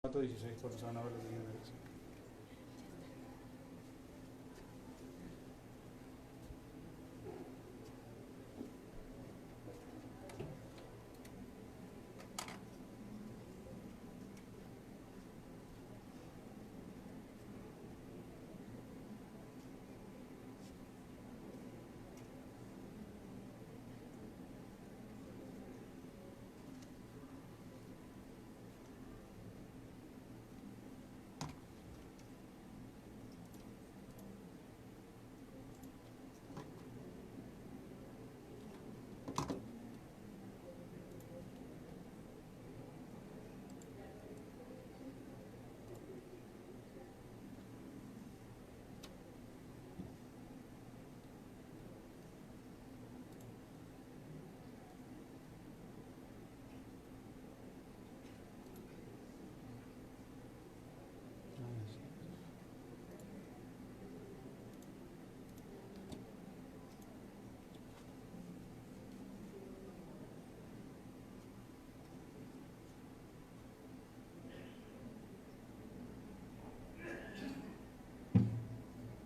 16 cuando se van a ver los niños de eso.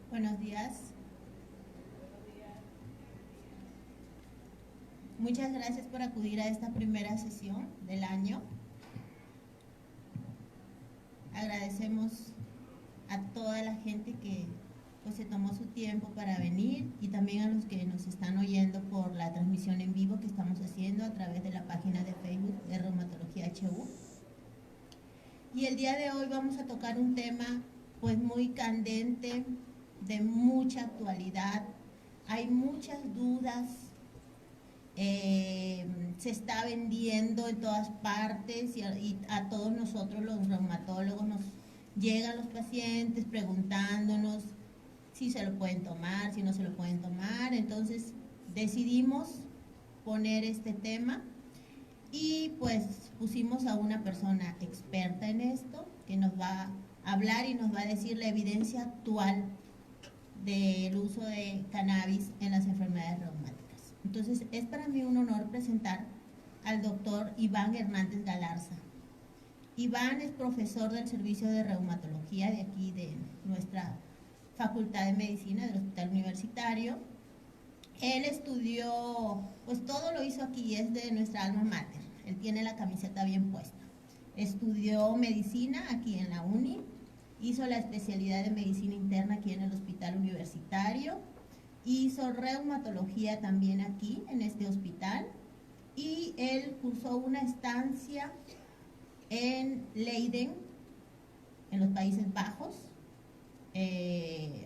Buenos días. Muchas gracias por acudir a esta primera sesión del año. Agradecemos a toda la gente que pues se tomó su tiempo para venir y también a los que nos están oyendo por la transmisión en vivo que estamos haciendo a través de la página de Facebook de Reumatología HU. Y el día de hoy vamos a tocar un tema pues muy candente, de mucha actualidad. Hay muchas dudas, se está vendiendo en todas partes y a todos nosotros los reumatólogos nos llegan los pacientes preguntándonos si se lo pueden tomar, si no se lo pueden tomar. Entonces decidimos poner este tema y pues pusimos a una persona experta en esto que nos va a hablar y nos va a decir la evidencia actual del uso de cannabis en las enfermedades reumáticas. Entonces es para mí un honor presentar al doctor Iván Hernández Galarza. Iván es profesor del servicio de reumatología de aquí de nuestra Facultad de Medicina del Hospital Universitario. Él estudió, pues todo lo hizo aquí, es de nuestra alma mater. Él tiene la camiseta bien puesta. Estudió medicina aquí en la uni, hizo la especialidad de medicina interna aquí en el Hospital Universitario, hizo reumatología también aquí en este hospital y él cursó una estancia en Leiden, en los Países Bajos,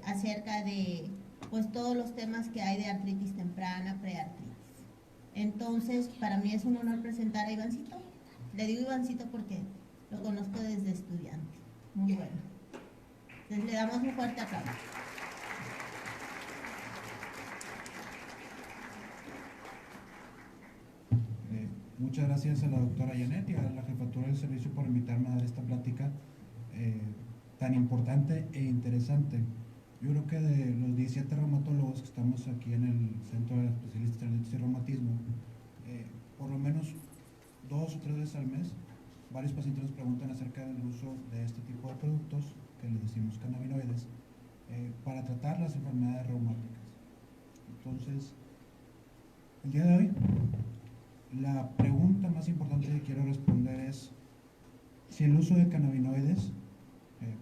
acerca de pues todos los temas que hay de artritis temprana, preartritis. Entonces, para mí es un honor presentar a Ivancito. Le digo Ivancito porque lo conozco desde estudiante. Muy bueno. Entonces le damos un fuerte aplauso. Muchas gracias a la doctora Janet y a la jefatura del servicio por invitarme a dar esta plática tan importante e interesante. Yo creo que de los 17 reumatólogos que estamos aquí en el Centro de Especialistas en Artritis y Reumatismo, por lo menos 2 o 3 veces al mes, varios pacientes nos preguntan acerca del uso de este tipo de productos, que les decimos cannabinoides, para tratar las enfermedades reumáticas. Entonces, el día de hoy, la pregunta más importante que quiero responder es si el uso de cannabinoides,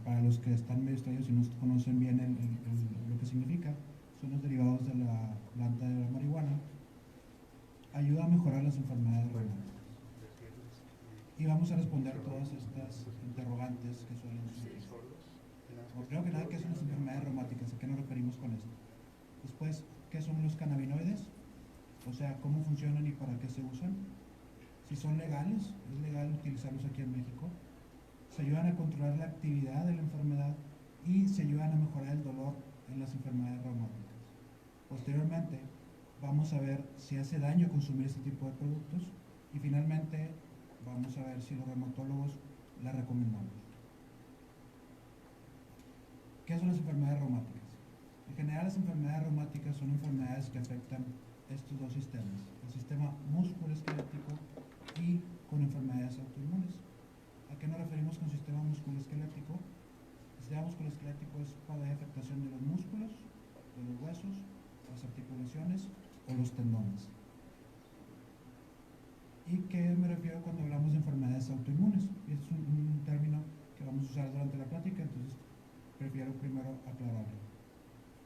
para los que están medio extraños y no conocen bien lo que significa, son los derivados de la planta de la marihuana, ayuda a mejorar las enfermedades reumáticas. Y vamos a responder todas estas interrogantes que suelen surgir. Creo que nada, ¿qué son las enfermedades reumáticas? ¿A qué nos referimos con esto? Después, ¿qué son los cannabinoides? O sea, ¿cómo funcionan y para qué se usan? Si son legales, es legal utilizarlos aquí en México. Se ayudan a controlar la actividad de la enfermedad y se ayudan a mejorar el dolor en las enfermedades reumáticas. Posteriormente, vamos a ver si hace daño consumir este tipo de productos y finalmente vamos a ver si los reumatólogos la recomendamos. ¿Qué son las enfermedades reumáticas? En general, las enfermedades reumáticas son enfermedades que afectan estos dos sistemas, el sistema musculoesquelético y con enfermedades autoinmunes. ¿A qué nos referimos con sistema musculoesquelético? El sistema musculoesquelético es cuando hay afectación de los músculos, de los huesos, las articulaciones o los tendones. ¿Y qué me refiero cuando hablamos de enfermedades autoinmunes? Y este es un término que vamos a usar durante la plática, entonces prefiero primero aclararlo.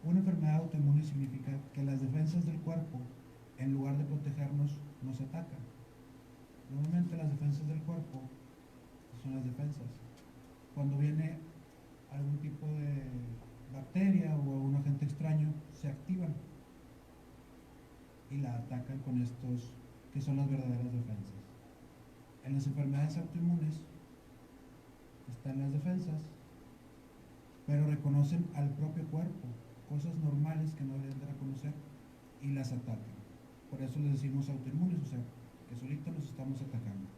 Una enfermedad autoinmune significa que las defensas del cuerpo, en lugar de protegernos, nos atacan. Normalmente las defensas del cuerpo son las defensas. Cuando viene algún tipo de bacteria o un agente extraño, se activan y la atacan con estos que son las verdaderas defensas. En las enfermedades autoinmunes están las defensas, pero reconocen al propio cuerpo, cosas normales que no deberían de reconocer, y las atacan. Por eso les decimos autoinmunes, o sea, que solitos nos estamos atacando.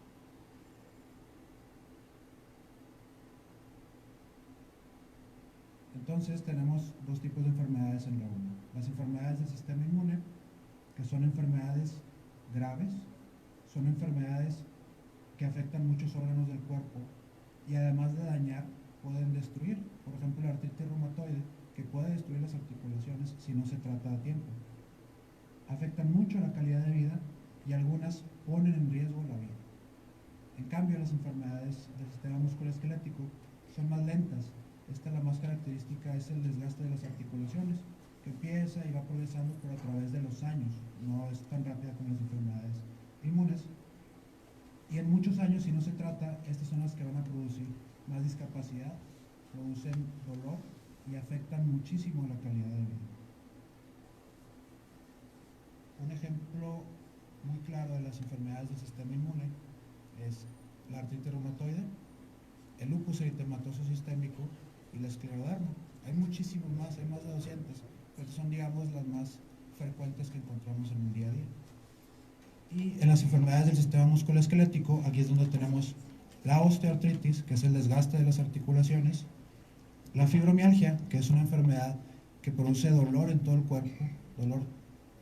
Entonces tenemos dos tipos de enfermedades en la 1. Las enfermedades del sistema inmune, que son enfermedades graves, son enfermedades que afectan muchos órganos del cuerpo y además de dañar, pueden destruir. Por ejemplo, la artritis reumatoide, que puede destruir las articulaciones si no se trata a tiempo. Afectan mucho la calidad de vida y algunas ponen en riesgo la vida. En cambio, las enfermedades del sistema musculoesquelético son más lentas. La más característica es el desgaste de las articulaciones, que empieza y va progresando, pero a través de los años, no es tan rápida como las enfermedades inmunes. Y en muchos años, si no se trata, estas son las que van a producir más discapacidad, producen dolor y afectan muchísimo la calidad de vida. Un ejemplo muy claro de las enfermedades del sistema inmune es la artritis reumatoide, el lupus eritematoso sistémico y la escleroderma. Hay muchísimos más, hay más de 200, pero son, digamos, las más frecuentes que encontramos en el día a día. Y en las enfermedades del sistema musculoesquelético, aquí es donde tenemos la osteoartritis, que es el desgaste de las articulaciones, la fibromialgia, que es una enfermedad que produce dolor en todo el cuerpo, dolor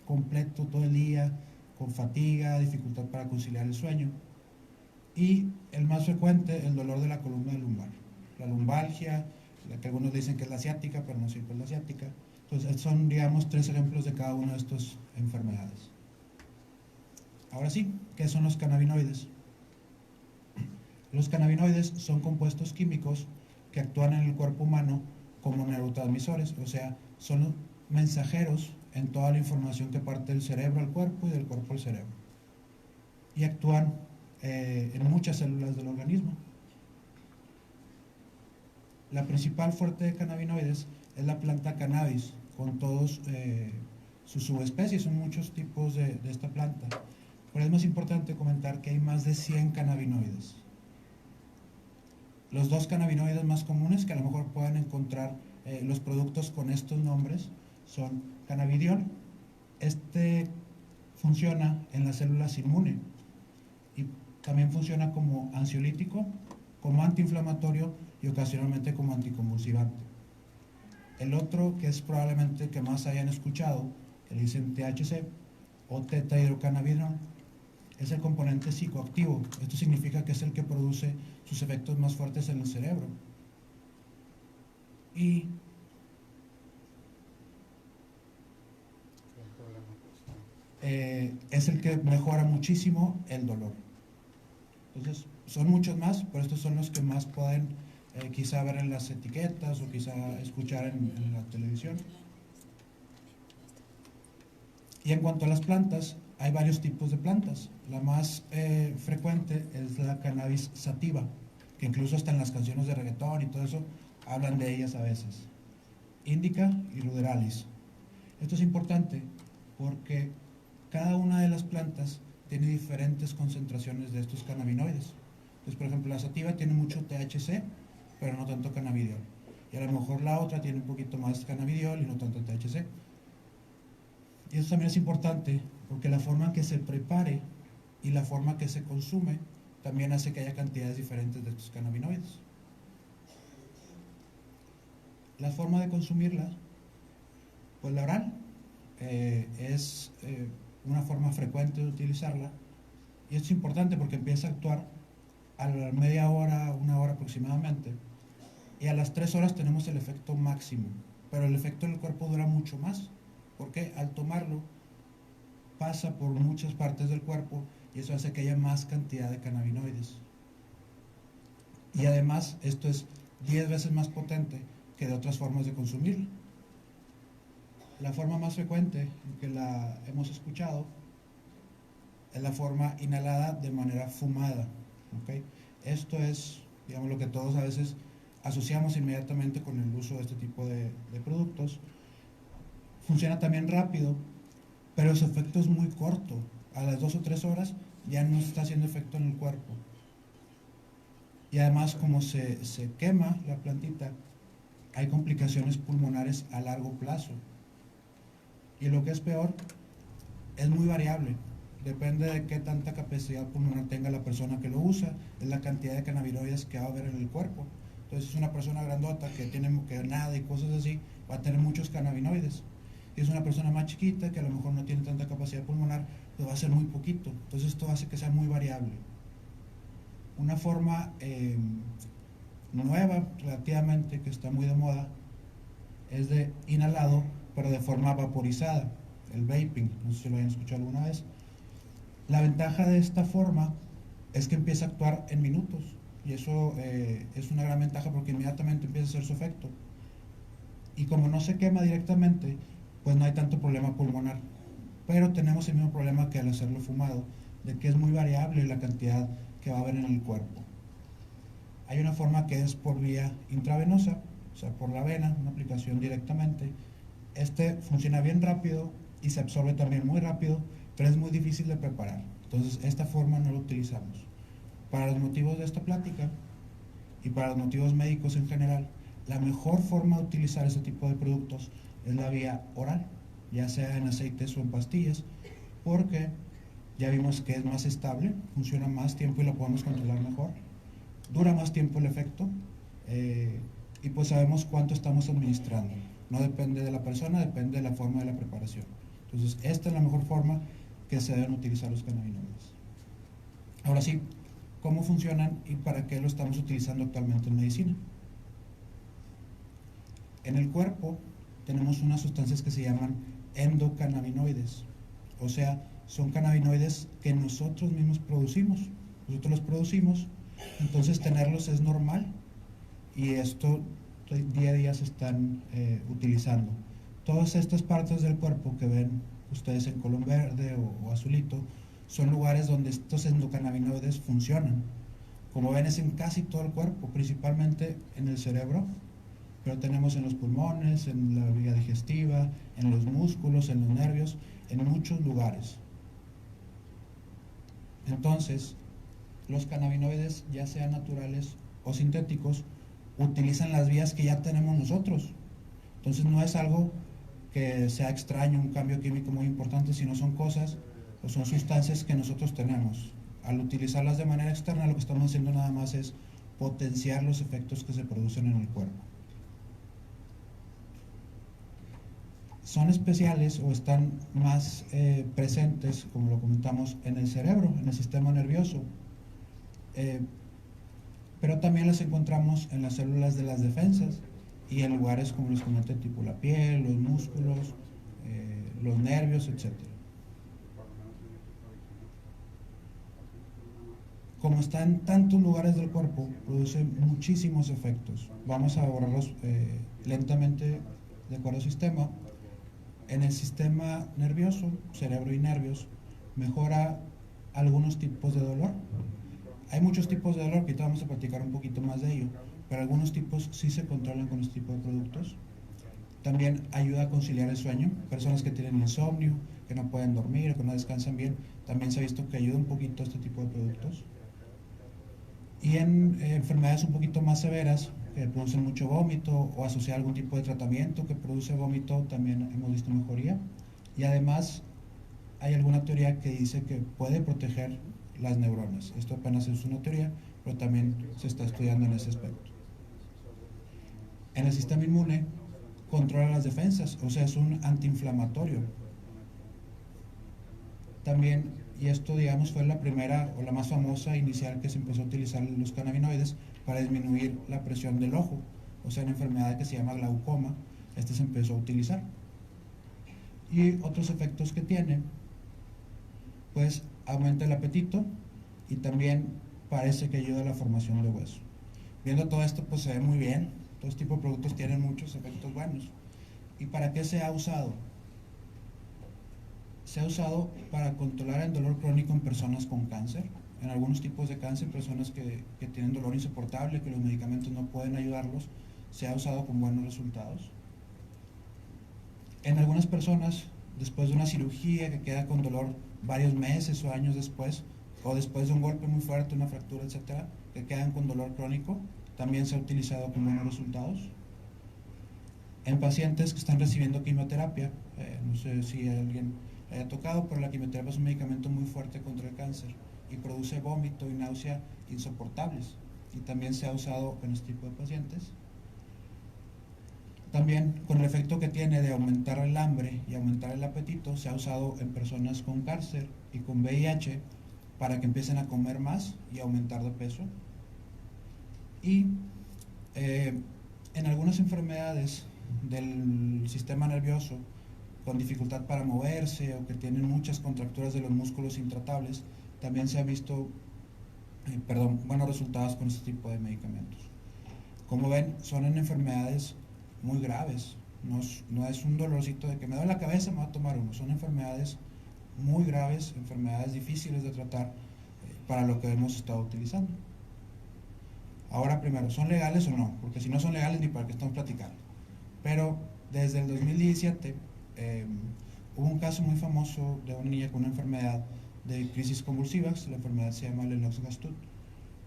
completo todo el día, con fatiga, dificultad para conciliar el sueño, y el más frecuente, el dolor de la columna lumbar, la lumbalgia, la que algunos dicen que es la ciática, pero no siempre es la ciática. Entonces son, digamos, 3 ejemplos de cada una de estas enfermedades. Ahora sí, ¿qué son los cannabinoides? Los cannabinoides son compuestos químicos que actúan en el cuerpo humano como neurotransmisores, o sea, son mensajeros en toda la información que parte del cerebro al cuerpo y del cuerpo al cerebro. Y actúan en muchas células del organismo. La principal fuente de cannabinoides es la planta cannabis, con todos sus subespecies, son muchos tipos de esta planta. Pero es más importante comentar que hay más de 100 cannabinoides. Los 2 cannabinoides más comunes que a lo mejor puedan encontrar los productos con estos nombres son cannabidiol. Este funciona en las células inmunes y también funciona como ansiolítico, como antiinflamatorio y ocasionalmente como anticonvulsivante. El otro, que es probablemente que más hayan escuchado, que le dicen THC o tetahidrocannabinol, es el componente psicoactivo. Esto significa que es el que produce sus efectos más fuertes en el cerebro. Y es el que mejora muchísimo el dolor. Entonces, son muchos más, pero estos son los que más pueden quizá ver en las etiquetas o quizá escuchar en la televisión. Y en cuanto a las plantas, hay varios tipos de plantas. La más frecuente es la cannabis sativa, que incluso hasta en las canciones de reggaetón y todo eso hablan de ellas a veces. Indica y ruderalis. Esto es importante porque cada una de las plantas tiene diferentes concentraciones de estos cannabinoides. Entonces, por ejemplo, la sativa tiene mucho THC, pero no tanto cannabidiol. Y a lo mejor la otra tiene un poquito más cannabidiol y no tanto THC. Y eso también es importante porque la forma en que se prepare y la forma que se consume también hace que haya cantidades diferentes de estos cannabinoides. La forma de consumirla, pues la oral es una forma frecuente de utilizarla, y esto es importante porque empieza a actuar a la media hora, una hora aproximadamente, y a las 3 horas tenemos el efecto máximo, pero el efecto en el cuerpo dura mucho más, porque al tomarlo pasa por muchas partes del cuerpo y eso hace que haya más cantidad de cannabinoides. Y además esto es 10 veces más potente que de otras formas de consumirlo. La forma más frecuente en que la hemos escuchado es la forma inhalada de manera fumada. ¿Okay? Esto es, digamos, lo que todos a veces asociamos inmediatamente con el uso de este tipo de productos. Funciona también rápido, pero su efecto es muy corto. A las 2 o 3 horas ya no está haciendo efecto en el cuerpo. Y además, como se quema la plantita, hay complicaciones pulmonares a largo plazo. Y lo que es peor, es muy variable. Depende de qué tanta capacidad pulmonar tenga la persona que lo usa, es la cantidad de cannabinoides que va a haber en el cuerpo. Entonces, si es una persona grandota que tiene que nada y cosas así, va a tener muchos cannabinoides. Si es una persona más chiquita que a lo mejor no tiene tanta capacidad pulmonar, pues va a ser muy poquito. Entonces, esto hace que sea muy variable. Una forma nueva relativamente, que está muy de moda, es de inhalado, pero de forma vaporizada, el vaping. No sé si lo hayan escuchado alguna vez. La ventaja de esta forma es que empieza a actuar en minutos, y eso es una gran ventaja porque inmediatamente empieza a hacer su efecto. Y como no se quema directamente, pues no hay tanto problema pulmonar. Pero tenemos el mismo problema que al hacerlo fumado, de que es muy variable la cantidad que va a haber en el cuerpo. Hay una forma que es por vía intravenosa, o sea, por la vena, una aplicación directamente. Este funciona bien rápido y se absorbe también muy rápido, pero es muy difícil de preparar. Entonces, esta forma no la utilizamos. Para los motivos de esta plática y para los motivos médicos en general, la mejor forma de utilizar este tipo de productos es la vía oral, ya sea en aceites o en pastillas, porque ya vimos que es más estable, funciona más tiempo y lo podemos controlar mejor, dura más tiempo el efecto, y pues sabemos cuánto estamos administrando. No depende de la persona, depende de la forma de la preparación. Entonces, esta es la mejor forma que se deben utilizar los cannabinoides. Ahora sí, ¿cómo funcionan y para qué lo estamos utilizando actualmente en medicina? En el cuerpo tenemos unas sustancias que se llaman endocannabinoides, o sea, son cannabinoides que nosotros mismos producimos. Nosotros los producimos, entonces tenerlos es normal y esto día a día se están utilizando. Todas estas partes del cuerpo que ven ustedes en color verde o azulito son lugares donde estos endocannabinoides funcionan. Como ven, es en casi todo el cuerpo, principalmente en el cerebro, pero tenemos en los pulmones, en la vía digestiva, en los músculos, en los nervios, en muchos lugares. Entonces, los cannabinoides, ya sean naturales o sintéticos, utilizan las vías que ya tenemos nosotros. Entonces no es algo que sea extraño, un cambio químico muy importante, sino son cosas o son sustancias que nosotros tenemos. Al utilizarlas de manera externa, lo que estamos haciendo nada más es potenciar los efectos que se producen en el cuerpo. Son especiales o están más presentes, como lo comentamos, en el cerebro, en el sistema nervioso, pero también las encontramos en las células de las defensas y en lugares como les comenté, tipo la piel, los músculos, los nervios, etc. Como está en tantos lugares del cuerpo, produce muchísimos efectos. Vamos a abordarlos lentamente de acuerdo al sistema. En el sistema nervioso, cerebro y nervios, mejora algunos tipos de dolor. Hay muchos tipos de dolor, que ahorita vamos a platicar un poquito más de ello, pero algunos tipos sí se controlan con este tipo de productos. También ayuda a conciliar el sueño. Personas que tienen insomnio, que no pueden dormir o que no descansan bien, también se ha visto que ayuda un poquito a este tipo de productos. Y en enfermedades un poquito más severas, que producen mucho vómito o asociar algún tipo de tratamiento que produce vómito, también hemos visto mejoría. Y además hay alguna teoría que dice que puede proteger las neuronas. Esto apenas es una teoría, pero también se está estudiando en ese aspecto. En el sistema inmune controla las defensas, o sea, es un antiinflamatorio. También y esto, digamos, fue la primera o la más famosa inicial que se empezó a utilizar los cannabinoides para disminuir la presión del ojo, o sea, una enfermedad que se llama glaucoma, este se empezó a utilizar. Y otros efectos que tiene, pues aumenta el apetito y también parece que ayuda a la formación de hueso. Viendo todo esto, pues se ve muy bien, todo este tipo de productos tienen muchos efectos buenos. ¿Y para qué se ha usado? Se ha usado para controlar el dolor crónico en personas con cáncer, en algunos tipos de cáncer, personas que tienen dolor insoportable, que los medicamentos no pueden ayudarlos, se ha usado con buenos resultados. En algunas personas, después de una cirugía que queda con dolor varios meses o años después, o después de un golpe muy fuerte, una fractura, etcétera, que quedan con dolor crónico, también se ha utilizado con buenos resultados. En pacientes que están recibiendo quimioterapia, no sé si alguien haya tocado, pero la quimioterapia es un medicamento muy fuerte contra el cáncer y produce vómito y náusea insoportables, y también se ha usado en este tipo de pacientes. También con el efecto que tiene de aumentar el hambre y aumentar el apetito, se ha usado en personas con cáncer y con VIH para que empiecen a comer más y aumentar de peso. Y en algunas enfermedades del sistema nervioso con dificultad para moverse o que tienen muchas contracturas de los músculos intratables, también se ha visto buenos resultados con este tipo de medicamentos. Como ven, son en enfermedades muy graves, no es un dolorcito de que me duele la cabeza, me voy a tomar uno, son enfermedades muy graves, enfermedades difíciles de tratar para lo que hemos estado utilizando. Ahora primero, ¿son legales o no? Porque si no son legales, ni para qué estamos platicando. Pero desde el 2017 hubo un caso muy famoso de una niña con una enfermedad de crisis convulsivas, la enfermedad se llama Lennox-Gastaut,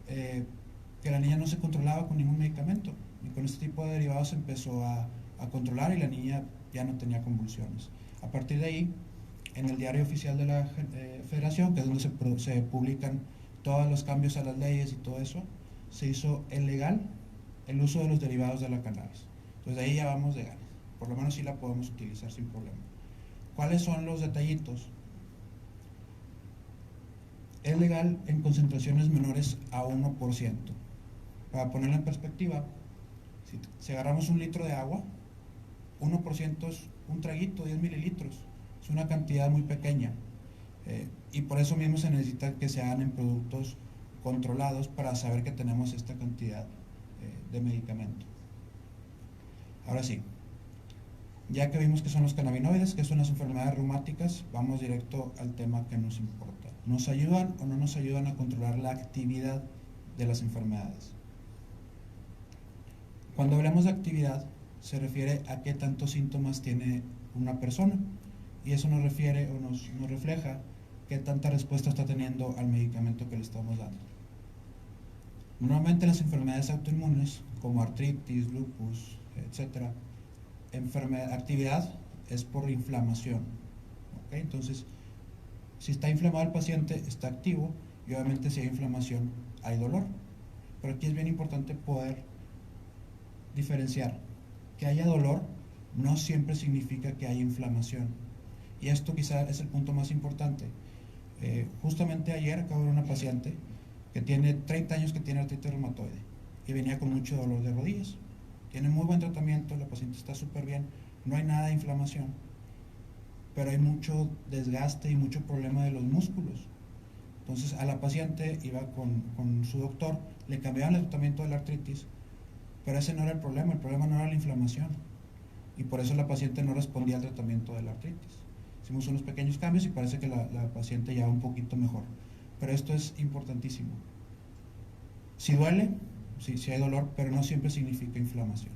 que la niña no se controlaba con ningún medicamento, y con este tipo de derivados se empezó a controlar y la niña ya no tenía convulsiones. A partir de ahí, en el diario oficial de la Federación, que es donde se publican todos los cambios a las leyes y todo eso, se hizo ilegal el uso de los derivados de la cannabis. Entonces de ahí ya vamos de ganas, por lo menos sí la podemos utilizar sin problema. ¿Cuáles son los detallitos? Es legal en concentraciones menores a 1%. Para ponerlo en perspectiva, si agarramos un litro de agua, 1% es un traguito, 10 mililitros, es una cantidad muy pequeña, y por eso mismo se necesita que se hagan en productos controlados para saber que tenemos esta cantidad de medicamento. Ahora sí, ya que vimos que son los cannabinoides, que son las enfermedades reumáticas, vamos directo al tema que nos importa. ¿Nos ayudan o no nos ayudan a controlar la actividad de las enfermedades? Cuando hablamos de actividad, se refiere a qué tantos síntomas tiene una persona, y eso nos refiere o nos refleja qué tanta respuesta está teniendo al medicamento que le estamos dando. Normalmente las enfermedades autoinmunes, como artritis, lupus, etc., actividad es por inflamación. ¿Okay? Entonces, si está inflamado el paciente, está activo, y obviamente si hay inflamación, hay dolor. Pero aquí es bien importante poder diferenciar. Que haya dolor no siempre significa que haya inflamación. Y esto quizá es el punto más importante. Justamente ayer acabo de ver una paciente que tiene 30 años que tiene artritis reumatoide y venía con mucho dolor de rodillas. Tiene muy buen tratamiento, la paciente está súper bien, no hay nada de inflamación, pero hay mucho desgaste y mucho problema de los músculos. Entonces a la paciente iba con su doctor, le cambiaban el tratamiento de la artritis, pero ese no era el problema no era la inflamación, y por eso la paciente no respondía al tratamiento de la artritis. Hicimos unos pequeños cambios y parece que la paciente ya va un poquito mejor, pero esto es importantísimo. Si duele, sí hay dolor, pero no siempre significa inflamación.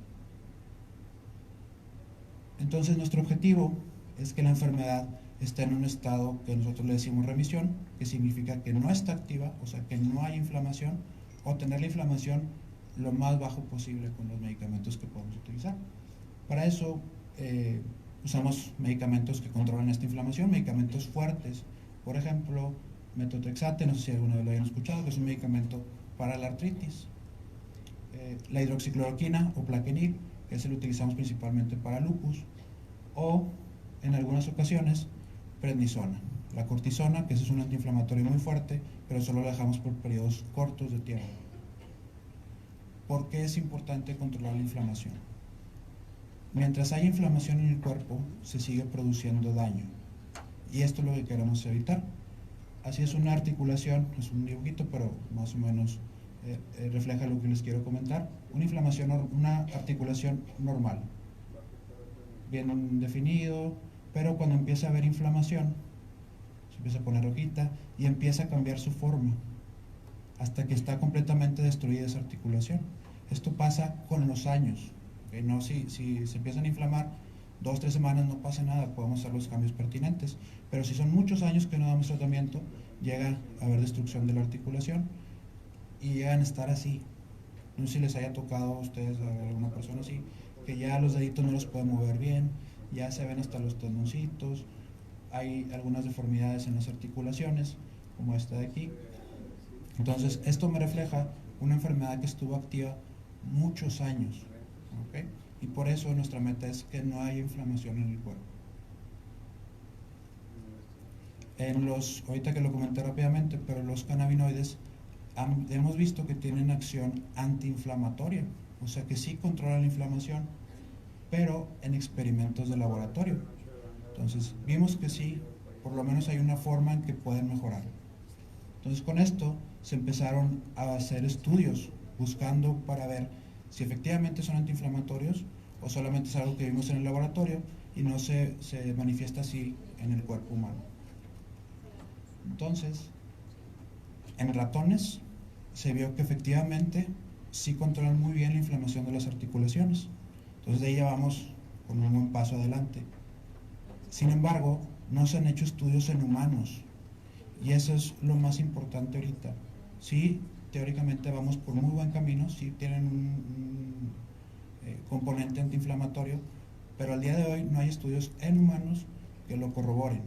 Entonces nuestro objetivo es que la enfermedad esté en un estado que nosotros le decimos remisión, que significa que no está activa, o sea que no hay inflamación, o tener la inflamación lo más bajo posible con los medicamentos que podemos utilizar. Para eso usamos medicamentos que controlan esta inflamación, medicamentos fuertes, por ejemplo metotrexate, no sé si alguna vez lo hayan escuchado, que es un medicamento para la artritis. La hidroxicloroquina o Plaquenil, que ese lo utilizamos principalmente para lupus, o en algunas ocasiones prednisona. la cortisona, que ese es un antiinflamatorio muy fuerte, pero solo lo dejamos por periodos cortos de tiempo. ¿Por qué es importante controlar la inflamación? Mientras hay inflamación en el cuerpo, se sigue produciendo daño. Y esto es lo que queremos evitar. Así es una articulación, es un dibujito, pero más o menos refleja lo que les quiero comentar. Una inflamación, una articulación normal, bien definido, pero cuando empieza a haber inflamación, se empieza a poner rojita y empieza a cambiar su forma, hasta que está completamente destruida esa articulación. Esto pasa con los años. No, si se empiezan a inflamar 2 o 3 semanas no pasa nada, podemos hacer los cambios pertinentes, pero si son muchos años que no damos tratamiento, llega a haber destrucción de la articulación y llegan a estar así. No sé si les haya tocado a ustedes, a alguna persona así, que ya los deditos no los pueden mover bien, ya se ven hasta los tendoncitos, hay algunas deformidades en las articulaciones, como esta de aquí. Entonces, esto me refleja una enfermedad que estuvo activa muchos años, ¿ok? Y por eso nuestra meta es que no haya inflamación en el cuerpo. Ahorita que lo comenté rápidamente, pero los cannabinoides hemos visto que tienen acción antiinflamatoria, o sea que sí controlan la inflamación, pero en experimentos de laboratorio. Entonces, vimos que sí, por lo menos hay una forma en que pueden mejorar. Entonces, con esto se empezaron a hacer estudios buscando para ver si efectivamente son antiinflamatorios o solamente es algo que vimos en el laboratorio y no se manifiesta así en el cuerpo humano. Entonces, en ratones se vio que efectivamente sí controlan muy bien la inflamación de las articulaciones. Entonces de ahí ya vamos con un buen paso adelante. Sin embargo, no se han hecho estudios en humanos y eso es lo más importante ahorita. Sí, teóricamente vamos por muy buen camino, sí tienen un componente antiinflamatorio, pero al día de hoy no hay estudios en humanos que lo corroboren.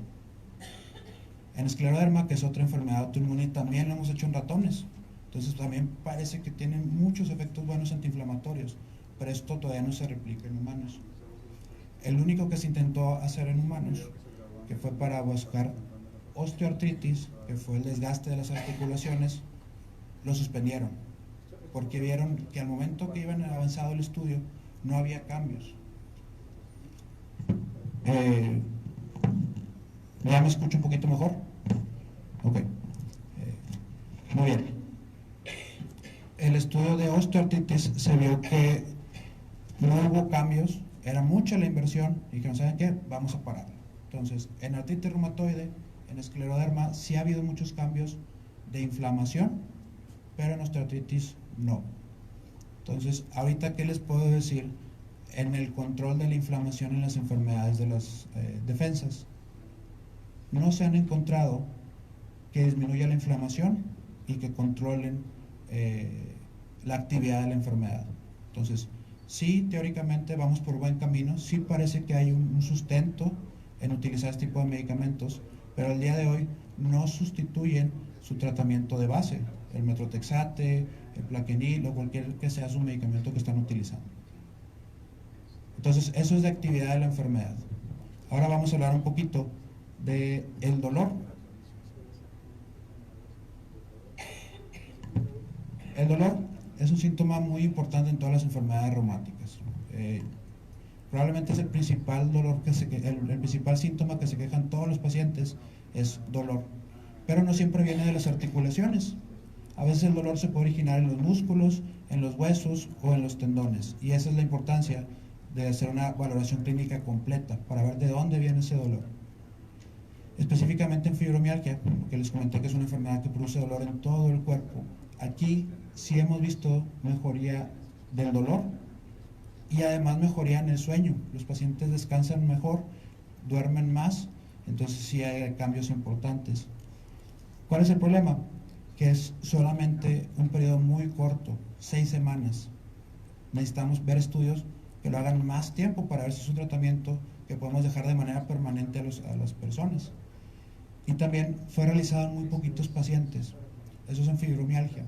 En escleroderma, que es otra enfermedad autoinmune, también lo hemos hecho en ratones. Entonces también parece que tienen muchos efectos buenos antiinflamatorios, pero esto todavía no se replica en humanos. El único que se intentó hacer en humanos, que fue para buscar osteoartritis, que fue el desgaste de las articulaciones, lo suspendieron, porque vieron que al momento que iban avanzado el estudio, no había cambios. ¿Ya me escucho un poquito mejor? Ok. Muy bien. El estudio de osteoartritis se vio que no hubo cambios, era mucha la inversión y que no saben qué, vamos a pararla. Entonces, en artritis reumatoide, en escleroderma, sí ha habido muchos cambios de inflamación, pero en osteoartritis no. Entonces, ahorita, ¿qué les puedo decir en el control de la inflamación en las enfermedades de las defensas? No se han encontrado que disminuya la inflamación y que controlen la actividad de la enfermedad. Entonces, sí, teóricamente vamos por buen camino, sí parece que hay un sustento en utilizar este tipo de medicamentos, pero al día de hoy no sustituyen su tratamiento de base, el metrotexate, el plaquenil o cualquier que sea su medicamento que están utilizando. Entonces, eso es de actividad de la enfermedad. Ahora vamos a hablar un poquito del dolor. El dolor es un síntoma muy importante en todas las enfermedades reumáticas. Probablemente es el principal dolor el principal síntoma que se quejan todos los pacientes es dolor, pero no siempre viene de las articulaciones. A veces el dolor se puede originar en los músculos, en los huesos o en los tendones, y esa es la importancia de hacer una valoración clínica completa para ver de dónde viene ese dolor. Específicamente en fibromialgia, que les comenté que es una enfermedad que produce dolor en todo el cuerpo. Aquí sí hemos visto mejoría del dolor y además mejoría en el sueño. Los pacientes descansan mejor, duermen más, entonces sí hay cambios importantes. ¿Cuál es el problema? Que es solamente un periodo muy corto, 6 semanas. Necesitamos ver estudios que lo hagan más tiempo para ver si es un tratamiento que podemos dejar de manera permanente a las personas. Y también fue realizado en muy poquitos pacientes. Eso es en fibromialgia.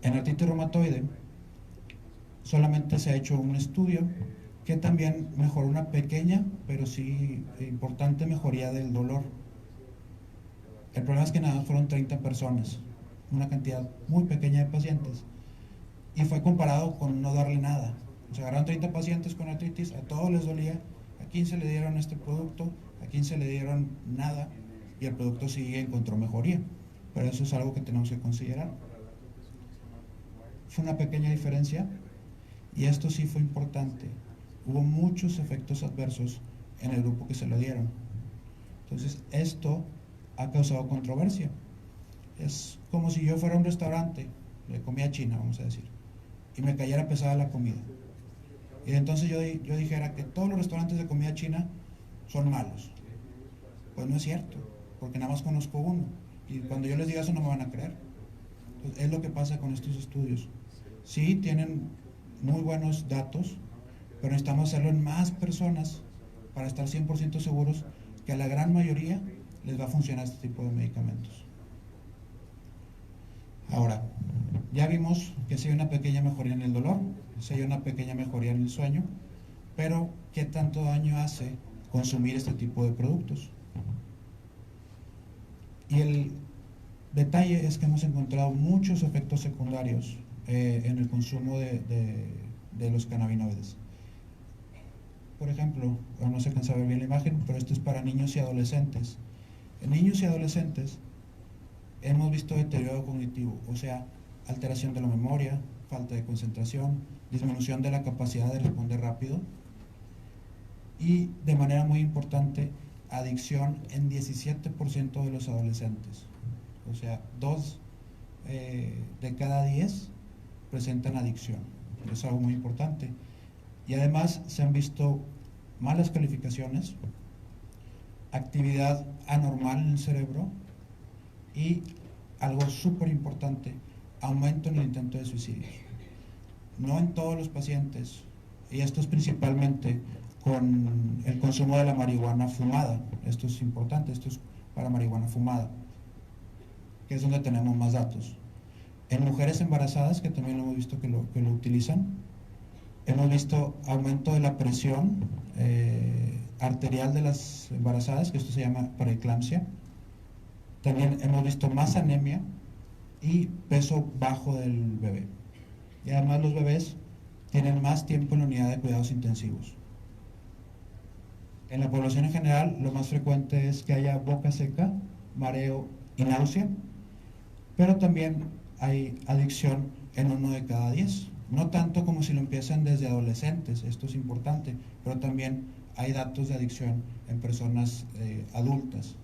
En artritis reumatoide solamente se ha hecho un estudio que también mejoró una pequeña, pero sí importante mejoría del dolor. El problema es que nada más fueron 30 personas, una cantidad muy pequeña de pacientes, y fue comparado con no darle nada. O sea, agarraron 30 pacientes con artritis, a todos les dolía, a 15 le dieron este producto, a 15 le dieron nada, y el producto sí encontró mejoría. Pero eso es algo que tenemos que considerar. Fue una pequeña diferencia, y esto sí fue importante. Hubo muchos efectos adversos en el grupo que se lo dieron. Entonces, esto ha causado controversia. Es como si yo fuera a un restaurante de comida china, vamos a decir, y me cayera pesada la comida. Y entonces yo dijera que todos los restaurantes de comida china son malos. Pues no es cierto, porque nada más conozco uno. Y cuando yo les diga eso no me van a creer. Entonces, es lo que pasa con estos estudios. Sí, tienen muy buenos datos, pero necesitamos hacerlo en más personas para estar 100% seguros que a la gran mayoría les va a funcionar este tipo de medicamentos. Ahora, ya vimos que sí hay una pequeña mejoría en el dolor, sí hay una pequeña mejoría en el sueño, pero ¿qué tanto daño hace consumir este tipo de productos? Y el detalle es que hemos encontrado muchos efectos secundarios en el consumo de los cannabinoides. Por ejemplo, no se alcanza a ver bien la imagen, pero esto es para niños y adolescentes. En niños y adolescentes hemos visto deterioro cognitivo, o sea, alteración de la memoria, falta de concentración, disminución de la capacidad de responder rápido y, de manera muy importante, adicción en 17% de los adolescentes. O sea, 2 de cada 10 presentan adicción. Es algo muy importante. Y además se han visto malas calificaciones, actividad anormal en el cerebro y, algo súper importante, aumento en el intento de suicidio. No en todos los pacientes, y esto es principalmente con el consumo de la marihuana fumada. Esto es importante, esto es para marihuana fumada, que es donde tenemos más datos. En mujeres embarazadas, que también lo hemos visto que lo utilizan, hemos visto aumento de la presión arterial de las embarazadas, que esto se llama preeclampsia. También hemos visto más anemia y peso bajo del bebé. Y además los bebés tienen más tiempo en la unidad de cuidados intensivos. En la población en general, lo más frecuente es que haya boca seca, mareo y náusea, pero también hay adicción en 1 de cada 10. No tanto como si lo empiezan desde adolescentes, esto es importante, pero también hay datos de adicción en personas adultas.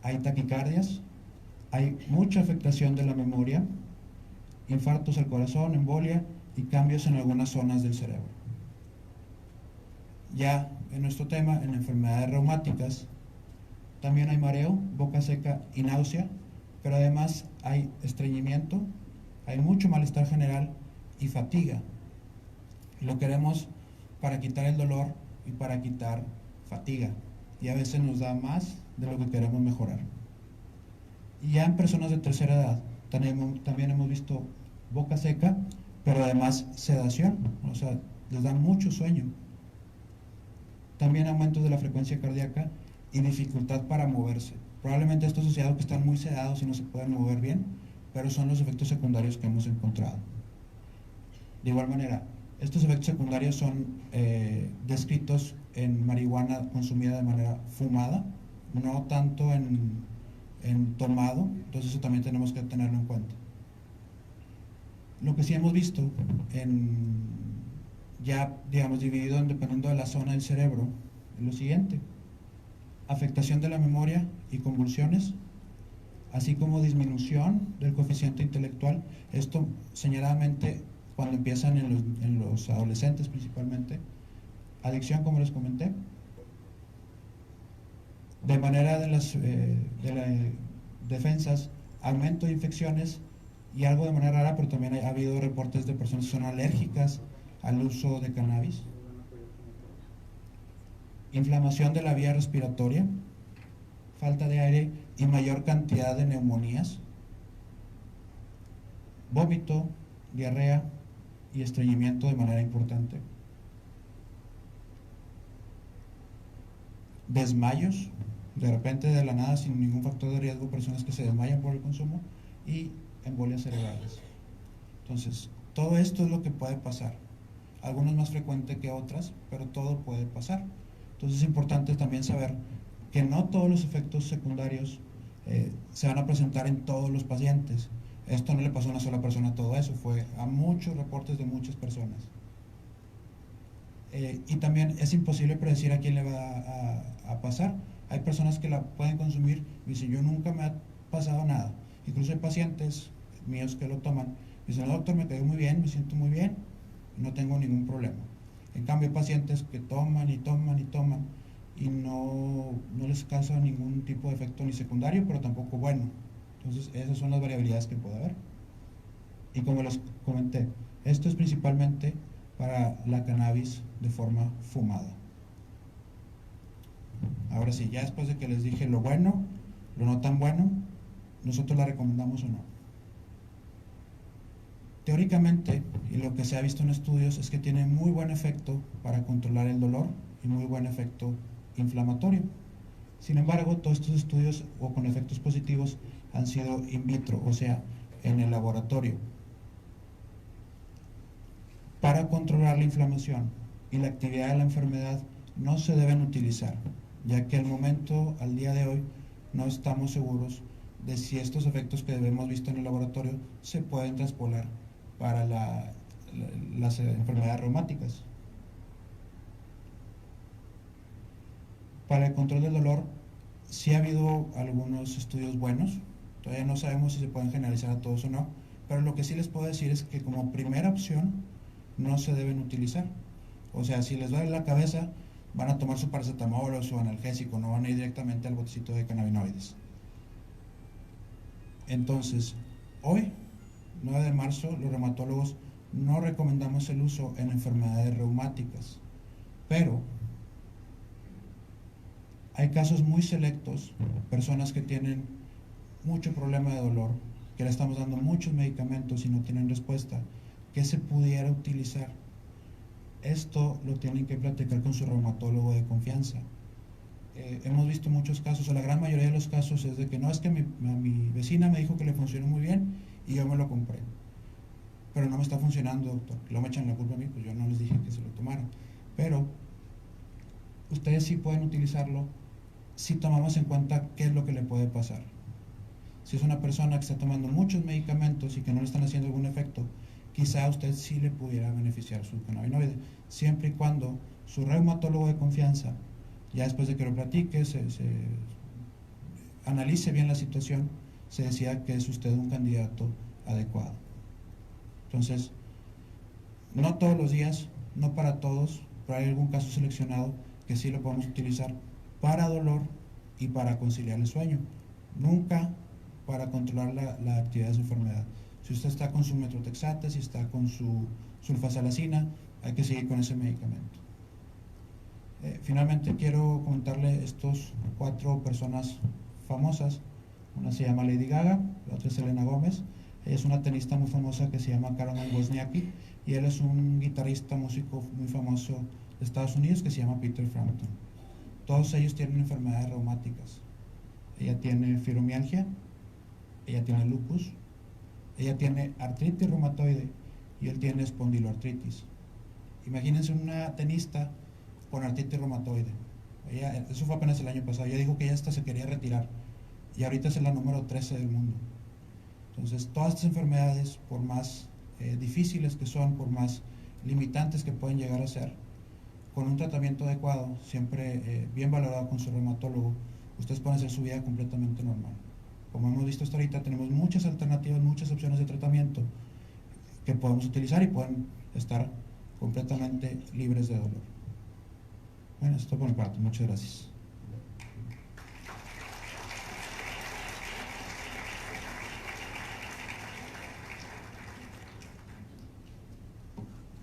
Hay taquicardias, hay mucha afectación de la memoria, infartos al corazón, embolia y cambios en algunas zonas del cerebro. Ya en nuestro tema, en enfermedades reumáticas, también hay mareo, boca seca y náusea, pero además hay estreñimiento, hay mucho malestar general y fatiga. Lo queremos para quitar el dolor y para quitar fatiga, y a veces nos da más de lo que queremos mejorar. Y ya en personas de tercera edad también hemos visto boca seca, pero además sedación, o sea, les da mucho sueño. También aumentos de la frecuencia cardíaca y dificultad para moverse. Probablemente esto es asociado a que están muy sedados y no se pueden mover bien, pero son los efectos secundarios que hemos encontrado. De igual manera, estos efectos secundarios son descritos en marihuana consumida de manera fumada, no tanto en tomado, entonces eso también tenemos que tenerlo en cuenta. Lo que sí hemos visto, ya digamos dividido dependiendo de la zona del cerebro, es lo siguiente: afectación de la memoria y convulsiones, así como disminución del coeficiente intelectual, esto señaladamente cuando empiezan en los adolescentes principalmente. Adicción, como les comenté. De manera de las defensas, aumento de infecciones y, algo de manera rara, pero también ha habido reportes de personas que son alérgicas al uso de cannabis. Inflamación de la vía respiratoria, falta de aire y mayor cantidad de neumonías, vómito, diarrea y estreñimiento de manera importante. desmayos, de repente de la nada sin ningún factor de riesgo, personas que se desmayan por el consumo, y embolias cerebrales. Entonces, todo esto es lo que puede pasar. Algunos más frecuente que otras, pero todo puede pasar. Entonces es importante también saber que no todos los efectos secundarios se van a presentar en todos los pacientes. Esto no le pasó a una sola persona todo eso, fue a muchos reportes de muchas personas. Y también es imposible predecir a quién le va a pasar. Hay personas que la pueden consumir y dicen, yo nunca me ha pasado nada. Incluso hay pacientes míos que lo toman y dicen, no, doctor, me quedé muy bien, me siento muy bien, no tengo ningún problema. En cambio hay pacientes que toman y toman y toman y no les causa ningún tipo de efecto ni secundario, pero tampoco bueno. Entonces esas son las variabilidades que puede haber. Y como les comenté, esto es principalmente para la cannabis de forma fumada. Ahora sí, ya después de que les dije lo bueno, lo no tan bueno, ¿nosotros la recomendamos o no? Teóricamente, y lo que se ha visto en estudios, es que tiene muy buen efecto para controlar el dolor y muy buen efecto inflamatorio. Sin embargo, todos estos estudios o con efectos positivos han sido in vitro, o sea, en el laboratorio. Para controlar la inflamación y la actividad de la enfermedad no se deben utilizar, ya que al día de hoy, no estamos seguros de si estos efectos que hemos visto en el laboratorio se pueden traspolar para las enfermedades reumáticas. Para el control del dolor, sí ha habido algunos estudios buenos, todavía no sabemos si se pueden generalizar a todos o no, pero lo que sí les puedo decir es que como primera opción no se deben utilizar. O sea, si les duele la cabeza, van a tomar su paracetamol o su analgésico, no van a ir directamente al botecito de cannabinoides. Entonces, hoy, 9 de marzo, los reumatólogos no recomendamos el uso en enfermedades reumáticas, pero hay casos muy selectos, personas que tienen mucho problema de dolor, que le estamos dando muchos medicamentos y no tienen respuesta, que se pudiera utilizar. Esto lo tienen que platicar con su reumatólogo de confianza. Hemos visto muchos casos, o la gran mayoría de los casos es de que no, es que mi vecina me dijo que le funcionó muy bien y yo me lo compré, pero no me está funcionando, doctor. Luego me echan la culpa a mí, pues yo no les dije que se lo tomaran. Pero ustedes sí pueden utilizarlo si tomamos en cuenta qué es lo que le puede pasar. Si es una persona que está tomando muchos medicamentos y que no le están haciendo algún efecto, quizá a usted sí le pudiera beneficiar su cannabinoide, siempre y cuando su reumatólogo de confianza, ya después de que lo platique, se analice bien la situación, se decida que es usted un candidato adecuado. Entonces, no todos los días, no para todos, pero hay algún caso seleccionado que sí lo podemos utilizar para dolor y para conciliar el sueño, nunca para controlar la actividad de su enfermedad. Si usted está con su metrotexate, si está con su sulfasalacina, hay que seguir con ese medicamento. Finalmente quiero comentarle estos 4 personas famosas. Una se llama Lady Gaga, la otra es Selena Gómez. Ella es una tenista muy famosa que se llama Caroline Wozniacki y él es un guitarrista, músico muy famoso de Estados Unidos que se llama Peter Frampton. Todos ellos tienen enfermedades reumáticas. Ella tiene fibromialgia, ella tiene lupus, ella tiene artritis reumatoide y él tiene espondiloartritis. Imagínense una tenista con artritis reumatoide. Eso fue apenas el año pasado. Ella dijo que ella hasta se quería retirar y ahorita es la número 13 del mundo. Entonces, todas estas enfermedades, por más difíciles que son, por más limitantes que pueden llegar a ser, con un tratamiento adecuado, siempre bien valorado con su reumatólogo, ustedes pueden hacer su vida completamente normal. Como hemos visto hasta ahorita, tenemos muchas alternativas, muchas opciones de tratamiento que podemos utilizar y pueden estar completamente libres de dolor. Bueno, esto por mi parte. Muchas gracias.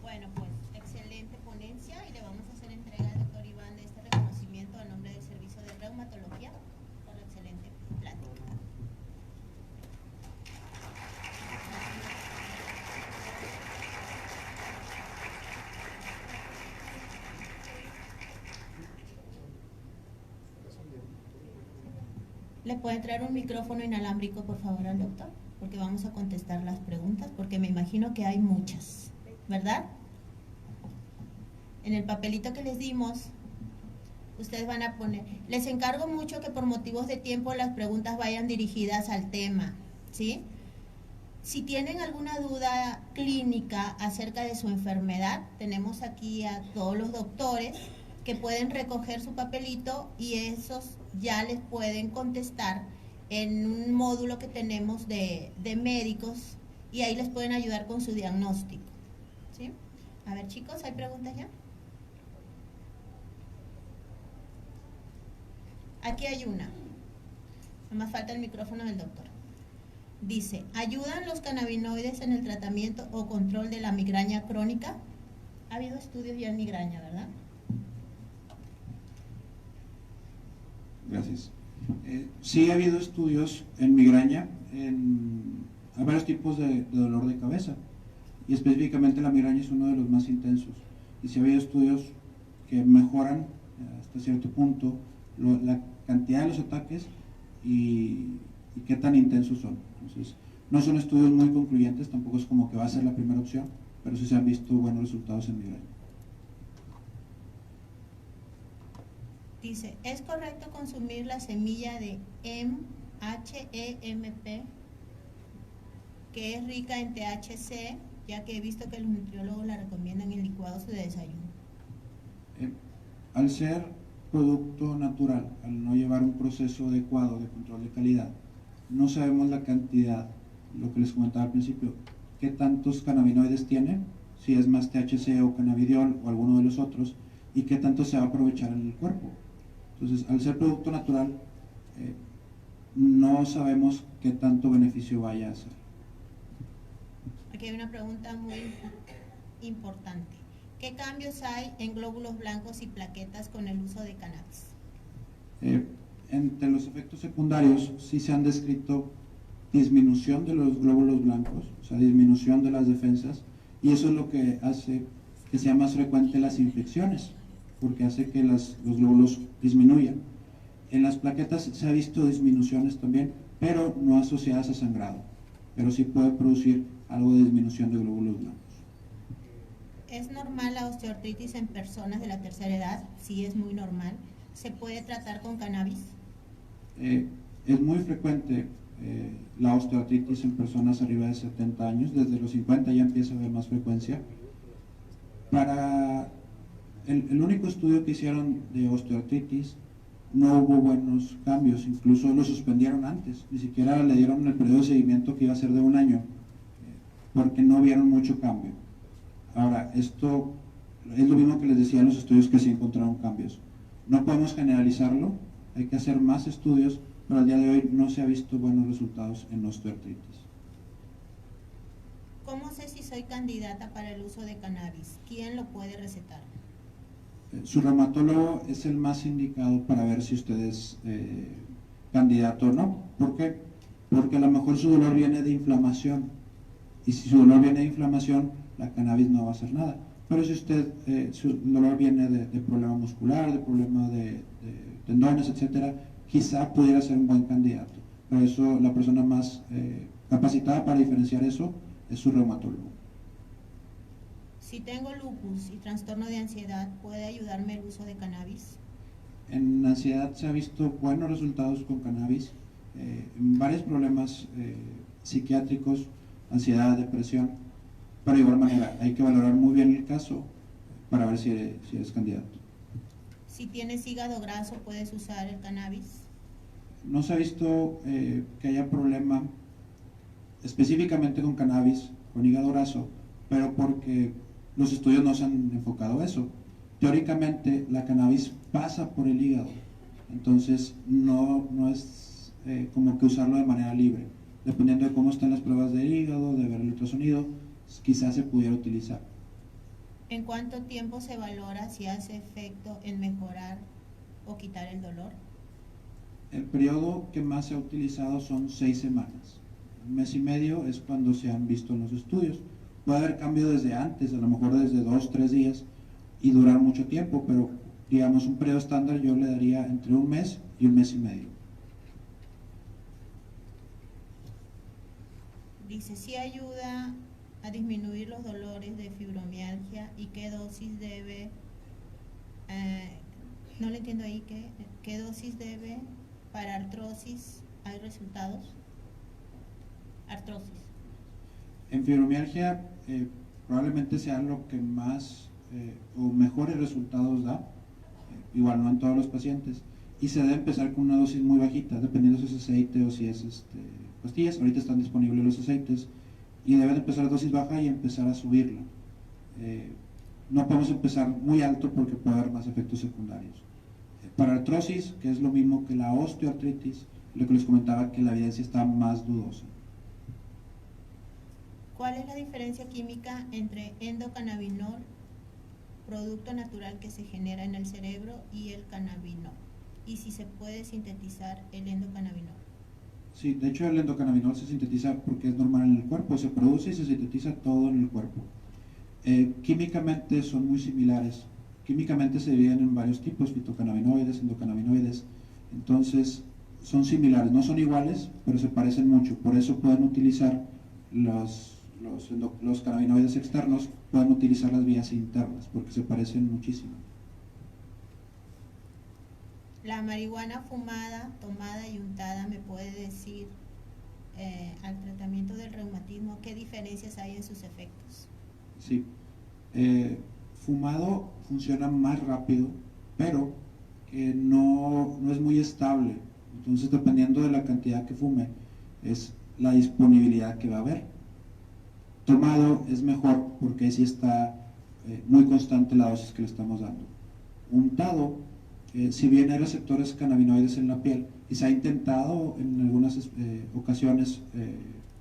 Bueno, pues excelente ponencia y le vamos a hacer entrega al doctor Iván de este reconocimiento a nombre del Servicio de Reumatología por la excelente plática. ¿Le pueden traer un micrófono inalámbrico, por favor, al doctor? Porque vamos a contestar las preguntas, porque me imagino que hay muchas, ¿verdad? En el papelito que les dimos, ustedes van a poner, les encargo mucho que por motivos de tiempo las preguntas vayan dirigidas al tema, ¿sí? Si tienen alguna duda clínica acerca de su enfermedad, tenemos aquí a todos los doctores que pueden recoger su papelito y esos ya les pueden contestar en un módulo que tenemos de médicos y ahí les pueden ayudar con su diagnóstico, ¿sí? A ver, chicos, ¿hay preguntas ya? Aquí hay una. Nada más falta el micrófono del doctor. Dice, ¿ayudan los cannabinoides en el tratamiento o control de la migraña crónica? Ha habido estudios ya en migraña, ¿verdad? Gracias. Sí ha habido estudios en migraña, hay varios tipos de dolor de cabeza y específicamente la migraña es uno de los más intensos. Y sí ha habido estudios que mejoran hasta cierto punto la cantidad de los ataques y qué tan intensos son. Entonces, no son estudios muy concluyentes, tampoco es como que va a ser la primera opción, pero sí se han visto buenos resultados en migraña. Dice, ¿es correcto consumir la semilla de MHEMP, que es rica en THC, ya que he visto que los nutriólogos la recomiendan en licuados de desayuno? Al ser producto natural, al no llevar un proceso adecuado de control de calidad, no sabemos la cantidad, lo que les comentaba al principio, qué tantos cannabinoides tiene, si es más THC o cannabidiol o alguno de los otros, y qué tanto se va a aprovechar en el cuerpo. Entonces, al ser producto natural, no sabemos qué tanto beneficio vaya a hacer. Aquí hay una pregunta muy importante. ¿Qué cambios hay en glóbulos blancos y plaquetas con el uso de cannabis? Entre los efectos secundarios sí se han descrito disminución de los glóbulos blancos, o sea, disminución de las defensas, y eso es lo que hace que sea más frecuente las infecciones, porque hace que los glóbulos disminuyan. En las plaquetas se ha visto disminuciones también, pero no asociadas a sangrado, pero sí puede producir algo de disminución de glóbulos blancos. ¿Es normal la osteoartritis en personas de la tercera edad? Sí, es muy normal. ¿Se puede tratar con cannabis? Es muy frecuente la osteoartritis en personas arriba de 70 años, desde los 50 ya empieza a haber más frecuencia. Para el único estudio que hicieron de osteoartritis no hubo buenos cambios, incluso lo suspendieron antes, ni siquiera le dieron el periodo de seguimiento que iba a ser de un año, porque no vieron mucho cambio. Ahora, esto es lo mismo que les decía en los estudios que sí encontraron cambios. No podemos generalizarlo, hay que hacer más estudios, pero al día de hoy no se ha visto buenos resultados en osteoartritis. ¿Cómo sé si soy candidata para el uso de cannabis? ¿Quién lo puede recetar? Su reumatólogo es el más indicado para ver si usted es candidato o no. ¿Por qué? Porque a lo mejor su dolor viene de inflamación, y si su dolor viene de inflamación, la cannabis no va a hacer nada. Pero si usted, su dolor viene de problema muscular, de problema de tendones, etcétera, quizá pudiera ser un buen candidato. Por eso la persona más capacitada para diferenciar eso es su reumatólogo. Si tengo lupus y trastorno de ansiedad, ¿puede ayudarme el uso de cannabis? En ansiedad se ha visto buenos resultados con cannabis, en varios problemas psiquiátricos, ansiedad, depresión, pero de igual manera hay que valorar muy bien el caso para ver si eres candidato. Si tienes hígado graso, ¿puedes usar el cannabis? No se ha visto que haya problema específicamente con cannabis, con hígado graso, pero porque los estudios no se han enfocado a eso. Teóricamente la cannabis pasa por el hígado, entonces no es como que usarlo de manera libre. Dependiendo de cómo están las pruebas del hígado, de ver el ultrasonido, quizás se pudiera utilizar. ¿En cuánto tiempo se valora si hace efecto en mejorar o quitar el dolor? El periodo que más se ha utilizado son 6 semanas. Un mes y medio es cuando se han visto en los estudios. Puede haber cambio desde antes, a lo mejor desde 2, 3 días y durar mucho tiempo, pero digamos un periodo estándar yo le daría entre un mes y un mes y medio. Dice, si ayuda a disminuir los dolores de fibromialgia y qué dosis debe, no le entiendo ahí, qué dosis debe para artrosis, ¿hay resultados? Artrosis. En fibromialgia probablemente sea lo que más o mejores resultados da, igual no en todos los pacientes, y se debe empezar con una dosis muy bajita, dependiendo si es aceite o si es pastillas. Ahorita están disponibles los aceites y deben empezar a dosis baja y empezar a subirla. No podemos empezar muy alto porque puede haber más efectos secundarios. Para artrosis, que es lo mismo que la osteoartritis, lo que les comentaba, que la evidencia está más dudosa. ¿Cuál es la diferencia química entre endocannabinol, producto natural que se genera en el cerebro, y el cannabinol? Y si se puede sintetizar el endocannabinol. Sí, de hecho el endocannabinol se sintetiza porque es normal en el cuerpo, se produce y se sintetiza todo en el cuerpo. Químicamente son muy similares. Químicamente se dividen en varios tipos, fitocannabinoides, endocannabinoides. Entonces son similares, no son iguales, pero se parecen mucho. Por eso pueden utilizar los cannabinoides externos, pueden utilizar las vías internas, porque se parecen muchísimo. La marihuana fumada, tomada y untada, ¿me puede decir al tratamiento del reumatismo qué diferencias hay en sus efectos? Sí, fumado funciona más rápido, pero no es muy estable. Entonces, dependiendo de la cantidad que fume, es la disponibilidad que va a haber. Tomado es mejor porque ahí sí está muy constante la dosis que le estamos dando. Untado, si bien hay receptores cannabinoides en la piel y se ha intentado en algunas ocasiones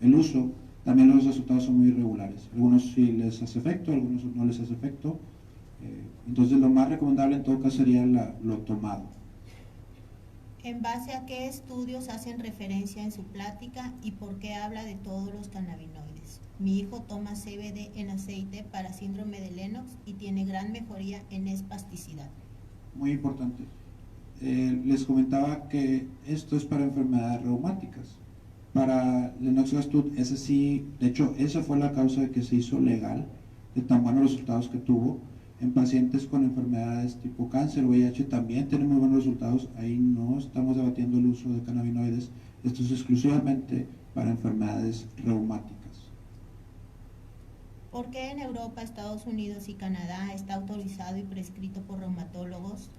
el uso, también los resultados son muy irregulares. Algunos sí les hace efecto, algunos no les hace efecto. Entonces lo más recomendable en todo caso sería lo tomado. ¿En base a qué estudios hacen referencia en su plática y por qué habla de todos los cannabinoides? Mi hijo toma CBD en aceite para síndrome de Lennox y tiene gran mejoría en espasticidad. Muy importante. Les comentaba que esto es para enfermedades reumáticas. Para Lennox-Gastaut, ese sí, de hecho, esa fue la causa de que se hizo legal, de tan buenos resultados que tuvo. En pacientes con enfermedades tipo cáncer o VIH también tiene muy buenos resultados. Ahí no estamos debatiendo el uso de cannabinoides. Esto es exclusivamente para enfermedades reumáticas. ¿Por qué en Europa, Estados Unidos y Canadá está autorizado y prescrito por reumatólogos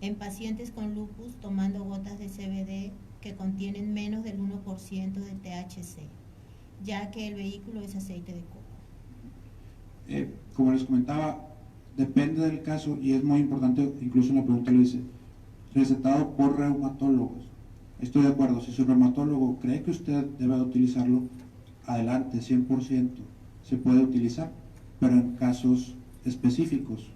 en pacientes con lupus tomando gotas de CBD que contienen menos del 1% de THC, ya que el vehículo es aceite de coco? Como les comentaba, depende del caso y es muy importante, incluso en la pregunta lo dice, recetado por reumatólogos. Estoy de acuerdo, si su reumatólogo cree que usted debe utilizarlo, adelante, 100%. Se puede utilizar, pero en casos específicos,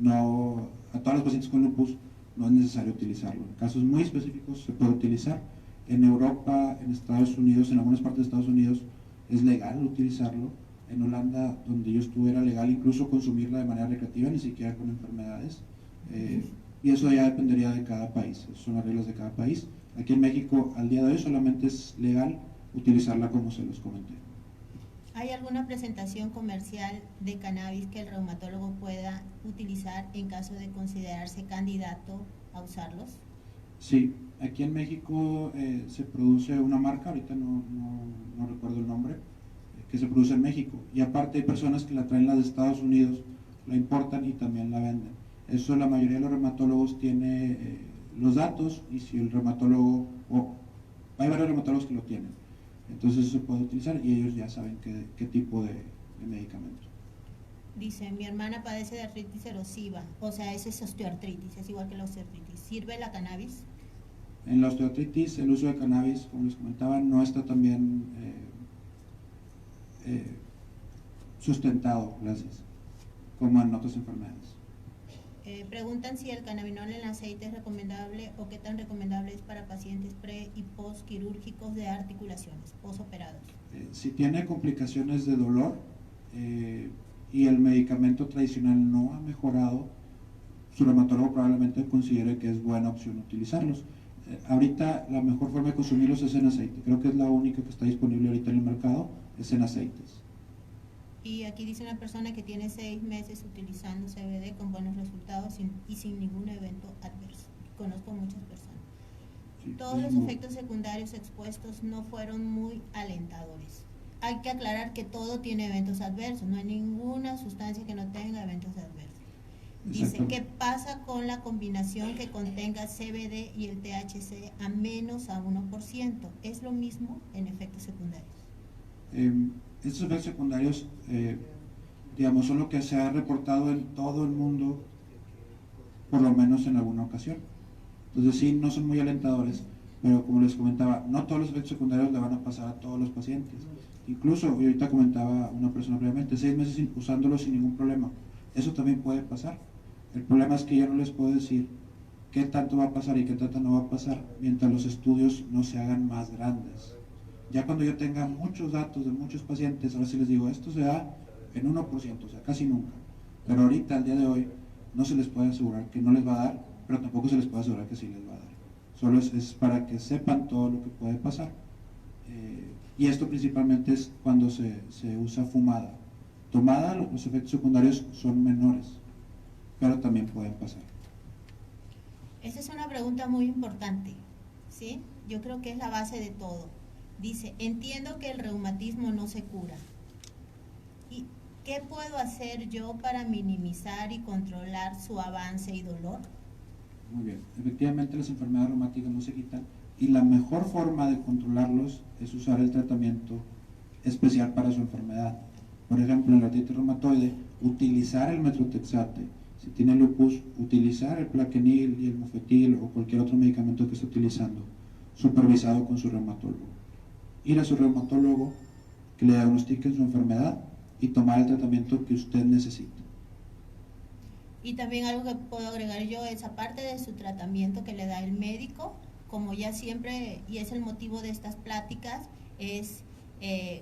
no a todos los pacientes con lupus no es necesario utilizarlo. En casos muy específicos se puede utilizar. En Europa, en Estados Unidos, en algunas partes de Estados Unidos es legal utilizarlo. En Holanda, donde yo estuve, era legal incluso consumirla de manera recreativa, ni siquiera con enfermedades. Y eso ya dependería de cada país, esas son las reglas de cada país. Aquí en México, al día de hoy, solamente es legal utilizarla como se los comenté. ¿Hay alguna presentación comercial de cannabis que el reumatólogo pueda utilizar en caso de considerarse candidato a usarlos? Sí, aquí en México se produce una marca, ahorita no recuerdo el nombre, que se produce en México. Y aparte hay personas que la traen de Estados Unidos, la importan y también la venden. Eso la mayoría de los reumatólogos tiene los datos y si el reumatólogo, hay varios reumatólogos que lo tienen. Entonces eso se puede utilizar y ellos ya saben qué tipo de medicamento. Dice, mi hermana padece de artritis erosiva, o sea, esa es osteoartritis, es igual que la osteoartritis. ¿Sirve la cannabis? En la osteoartritis el uso de cannabis, como les comentaba, no está tan bien sustentado, gracias, como en otras enfermedades. Preguntan si el cannabinol en aceite es recomendable o qué tan recomendable es para pacientes pre y post quirúrgicos de articulaciones, posoperados. Si tiene complicaciones de dolor y el medicamento tradicional no ha mejorado, su reumatólogo probablemente considere que es buena opción utilizarlos. Ahorita la mejor forma de consumirlos es en aceite, creo que es la única que está disponible ahorita en el mercado, es en aceites. Y aquí dice una persona que tiene 6 meses utilizando CBD con buenos resultados y sin ningún evento adverso. Conozco muchas personas. Sí, Todos los mismo. efectos secundarios expuestos no fueron muy alentadores. Hay que aclarar que todo tiene eventos adversos, no hay ninguna sustancia que no tenga eventos adversos. Dice, Exactamente. ¿qué pasa con la combinación que contenga CBD y el THC a menos a 1%? ¿Es lo mismo en efectos secundarios? Estos efectos secundarios, digamos, son lo que se ha reportado en todo el mundo, por lo menos en alguna ocasión. Entonces sí, no son muy alentadores, pero como les comentaba, no todos los efectos secundarios le van a pasar a todos los pacientes. Incluso, y ahorita comentaba una persona previamente, 6 meses usándolo sin ningún problema. Eso también puede pasar. El problema es que yo no les puedo decir qué tanto va a pasar y qué tanto no va a pasar mientras los estudios no se hagan más grandes. Ya cuando yo tenga muchos datos de muchos pacientes, ahora sí les digo, esto se da en 1%, o sea, casi nunca. Pero ahorita, al día de hoy, no se les puede asegurar que no les va a dar, pero tampoco se les puede asegurar que sí les va a dar. Solo es para que sepan todo lo que puede pasar. Y esto principalmente es cuando se usa fumada. Tomada, los efectos secundarios son menores, pero también pueden pasar. Esa es una pregunta muy importante, ¿sí? Yo creo que es la base de todo. Dice, entiendo que el reumatismo no se cura. ¿Y qué puedo hacer yo para minimizar y controlar su avance y dolor? Muy bien, efectivamente las enfermedades reumáticas no se quitan y la mejor forma de controlarlos es usar el tratamiento especial para su enfermedad. Por ejemplo, en la artritis reumatoide, utilizar el metrotexate. Si tiene lupus, utilizar el plaquenil y el mofetil o cualquier otro medicamento que esté utilizando, supervisado con su reumatólogo. Ir a su reumatólogo, que le diagnostiquen su enfermedad y tomar el tratamiento que usted necesite. Y también algo que puedo agregar yo es, aparte de su tratamiento que le da el médico, como ya siempre, y es el motivo de estas pláticas, es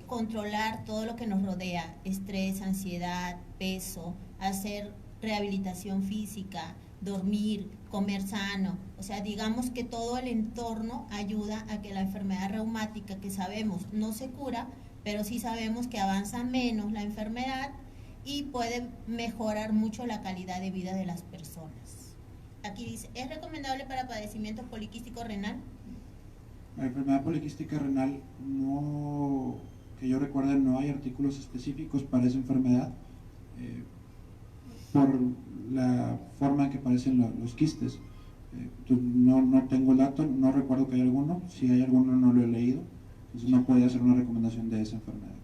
controlar todo lo que nos rodea, estrés, ansiedad, peso, hacer rehabilitación física, dormir, comer sano. O sea, digamos que todo el entorno ayuda a que la enfermedad reumática, que sabemos no se cura, pero sí sabemos que avanza menos la enfermedad y puede mejorar mucho la calidad de vida de las personas. Aquí dice, ¿es recomendable para padecimiento poliquístico renal? La enfermedad poliquística renal, no, que yo recuerde, no hay artículos específicos para esa enfermedad por la forma en que aparecen los quistes. No tengo el dato, no recuerdo que hay alguno, si hay alguno no lo he leído, entonces no podría hacer una recomendación de esa enfermedad.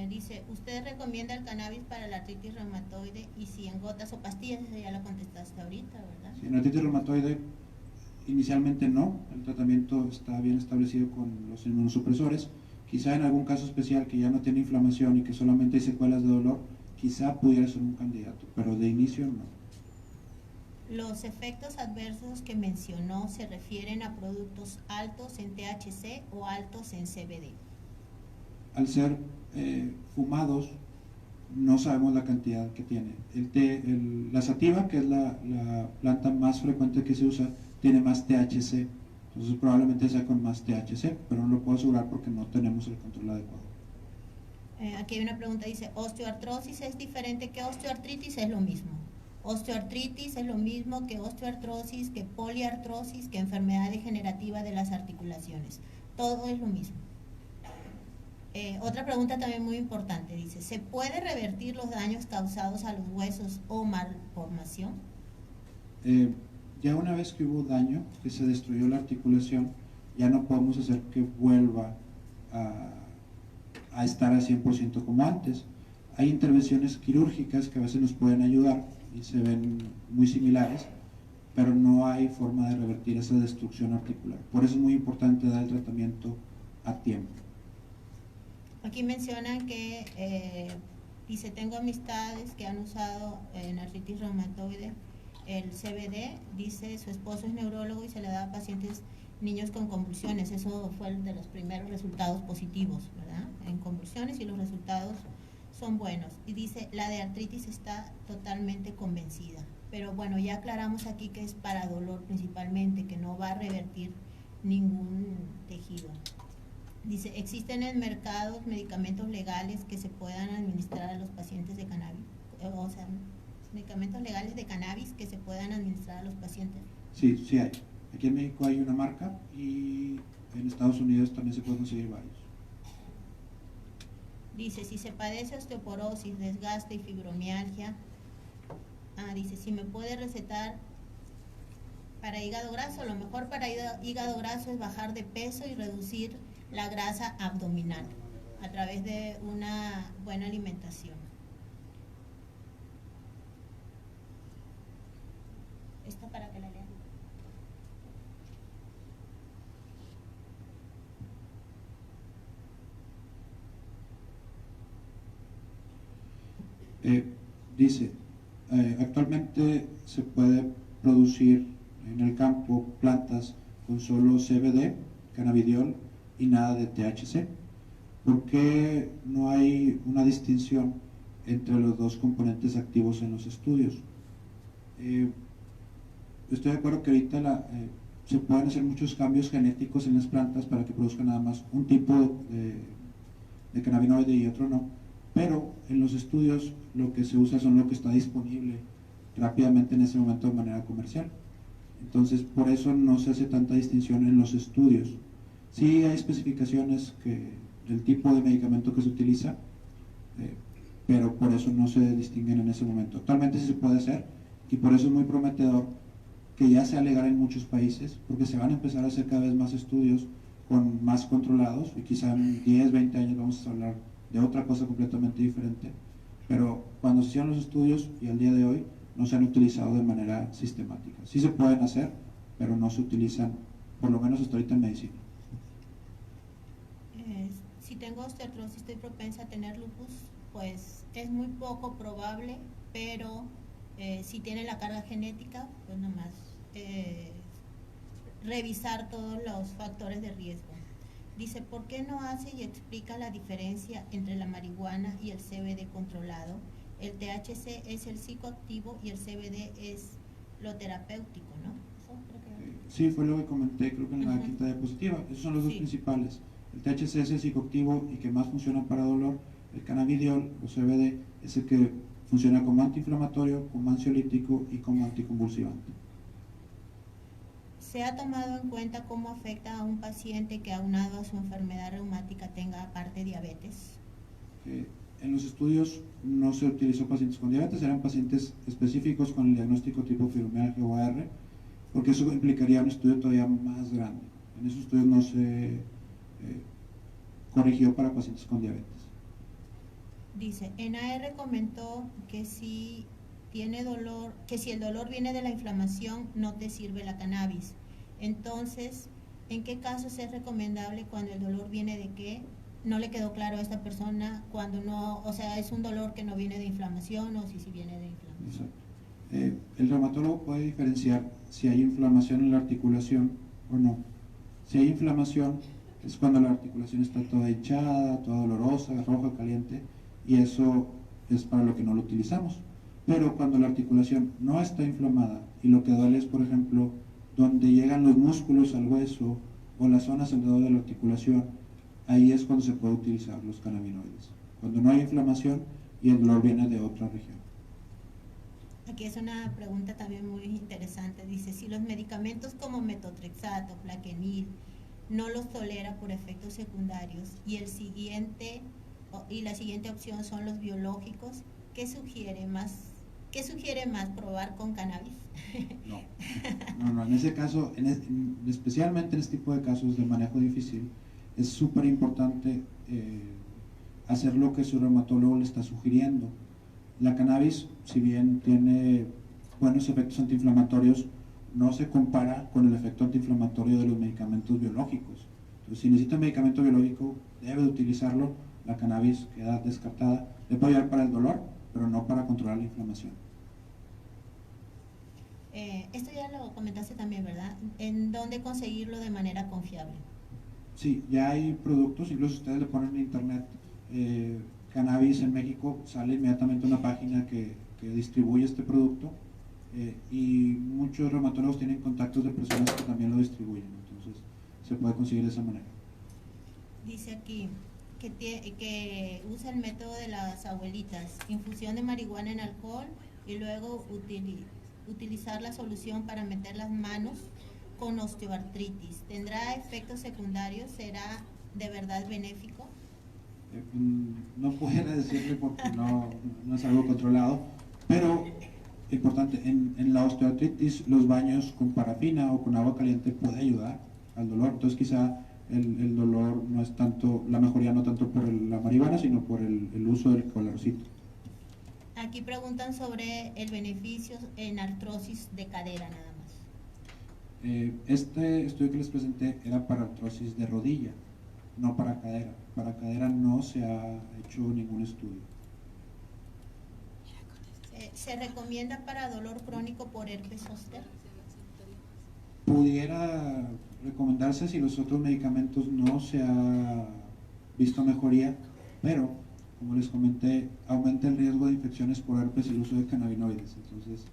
Dice, ¿usted recomienda el cannabis para la artritis reumatoide y si en gotas o pastillas? Esa ya la contestaste ahorita, ¿verdad? Sí, en la artritis reumatoide inicialmente no, el tratamiento está bien establecido con los inmunosupresores. Quizá en algún caso especial que ya no tiene inflamación y que solamente hay secuelas de dolor, quizá pudiera ser un candidato, pero de inicio no. Los efectos adversos que mencionó se refieren a productos altos en THC o altos en CBD. Al ser fumados, no sabemos la cantidad que tiene. La sativa, que es la planta más frecuente que se usa, tiene más THC, entonces probablemente sea con más THC, pero no lo puedo asegurar porque no tenemos el control adecuado. Aquí hay una pregunta, dice, ¿osteoartrosis es diferente que osteoartritis? Es lo mismo. Osteoartritis es lo mismo que osteoartrosis, que poliartrosis, que enfermedad degenerativa de las articulaciones. Todo es lo mismo. Otra pregunta también muy importante, dice, ¿se puede revertir los daños causados a los huesos o malformación? Ya una vez que hubo daño, que se destruyó la articulación, ya no podemos hacer que vuelva a estar al 100% como antes. Hay intervenciones quirúrgicas que a veces nos pueden ayudar y se ven muy similares, pero no hay forma de revertir esa destrucción articular. Por eso es muy importante dar el tratamiento a tiempo. Aquí mencionan que, dice, tengo amistades que han usado en artritis reumatoide el CBD, dice, su esposo es neurólogo y se le da a pacientes niños con convulsiones. Eso fue el de los primeros resultados positivos, ¿verdad? En convulsiones, y los resultados son buenos. Y dice, la de artritis está totalmente convencida. Pero bueno, ya aclaramos aquí que es para dolor principalmente, que no va a revertir ningún tejido. Dice, ¿existen en el mercado medicamentos legales que se puedan administrar a los pacientes de cannabis? O sea, medicamentos legales de cannabis que se puedan administrar a los pacientes. Sí, sí hay. Aquí en México hay una marca y en Estados Unidos también se pueden conseguir varios. Dice, si se padece osteoporosis, desgaste y fibromialgia, dice, si me puede recetar para hígado graso. Lo mejor para hígado graso es bajar de peso y reducir la grasa abdominal a través de una buena alimentación. Esta para que la lean. Dice, actualmente se puede producir en el campo plantas con solo CBD, cannabidiol y nada de THC. ¿Por qué no hay una distinción entre los dos componentes activos en los estudios? Estoy de acuerdo que ahorita se pueden hacer muchos cambios genéticos en las plantas para que produzcan nada más un tipo de cannabinoide y otro no, pero en los estudios lo que se usa son lo que está disponible rápidamente en ese momento de manera comercial. Entonces, por eso no se hace tanta distinción en los estudios. Sí hay especificaciones del tipo de medicamento que se utiliza, pero por eso no se distinguen en ese momento. Actualmente sí se puede hacer y por eso es muy prometedor que ya sea legal en muchos países, porque se van a empezar a hacer cada vez más estudios más controlados y quizá en 10, 20 años vamos a hablar de otra cosa completamente diferente, pero cuando se hicieron los estudios y al día de hoy no se han utilizado de manera sistemática. Sí se pueden hacer, pero no se utilizan, por lo menos hasta ahorita en medicina. Si tengo osteoartrosis, estoy propensa a tener lupus, pues es muy poco probable, pero si tiene la carga genética, pues nada más revisar todos los factores de riesgo. Dice, ¿por qué no hace y explica la diferencia entre la marihuana y el CBD controlado? El THC es el psicoactivo y el CBD es lo terapéutico, ¿no? Eso creo que... Sí, fue lo que comenté, creo que en la quinta diapositiva. Esos son los dos Sí. principales. El THC es el psicoactivo y que más funciona para dolor. El cannabidiol o CBD es el que funciona como antiinflamatorio, como ansiolítico y como anticonvulsivante. ¿Se ha tomado en cuenta cómo afecta a un paciente que aunado a su enfermedad reumática tenga aparte diabetes? En los estudios no se utilizó pacientes con diabetes, eran pacientes específicos con el diagnóstico tipo fibromialgia o AR, porque eso implicaría un estudio todavía más grande. En esos estudios no se corrigió para pacientes con diabetes. Dice, en AR comentó que si tiene dolor, que si el dolor viene de la inflamación, no te sirve la cannabis. Entonces, ¿en qué casos es recomendable cuando el dolor viene de qué? No le quedó claro a esta persona cuando no, o sea, es un dolor que no viene de inflamación o si viene de inflamación. Exacto. El reumatólogo puede diferenciar si hay inflamación en la articulación o no. Si hay inflamación es cuando la articulación está toda hinchada, toda dolorosa, roja, caliente, y eso es para lo que no lo utilizamos. Pero cuando la articulación no está inflamada y lo que duele es, por ejemplo, donde llegan los músculos al hueso o las zonas alrededor de la articulación, ahí es cuando se puede utilizar los cannabinoides. Cuando no hay inflamación y el dolor viene de otra región. Aquí es una pregunta también muy interesante. Dice, si los medicamentos como metotrexato, plaquenil, no los tolera por efectos secundarios y la siguiente opción son los biológicos, ¿qué sugiere más probar con cannabis? No, en ese caso, especialmente en este tipo de casos de manejo difícil, es súper importante hacer lo que su reumatólogo le está sugiriendo. La cannabis, si bien tiene buenos efectos antiinflamatorios, no se compara con el efecto antiinflamatorio de los medicamentos biológicos. Entonces, si necesita un medicamento biológico, debe de utilizarlo. La cannabis queda descartada. Le puede ayudar para el dolor, pero no para controlar la inflamación. Esto ya lo comentaste también, ¿verdad? ¿En dónde conseguirlo de manera confiable? Sí, ya hay productos, incluso ustedes le ponen en internet cannabis en México, sale inmediatamente una página que distribuye este producto y muchos reumatólogos tienen contactos de personas que también lo distribuyen. Entonces, se puede conseguir de esa manera. Dice aquí que usa el método de las abuelitas, infusión de marihuana en alcohol y luego utilizar la solución para meter las manos con osteoartritis. ¿Tendrá efectos secundarios? ¿Será de verdad benéfico? No pudiera decirle porque no es algo controlado, pero importante, en la osteoartritis los baños con parafina o con agua caliente puede ayudar al dolor, entonces quizá el dolor no es tanto, la mejoría no tanto por la marihuana, sino por el uso del colorcito. Aquí preguntan sobre el beneficio en artrosis de cadera nada más. Este estudio que les presenté era para artrosis de rodilla, no para cadera. Para cadera no se ha hecho ningún estudio. ¿Se recomienda para dolor crónico por herpes zóster? Pudiera recomendarse si los otros medicamentos no se ha visto mejoría, pero como les comenté, aumenta el riesgo de infecciones por herpes el uso de cannabinoides. Entonces,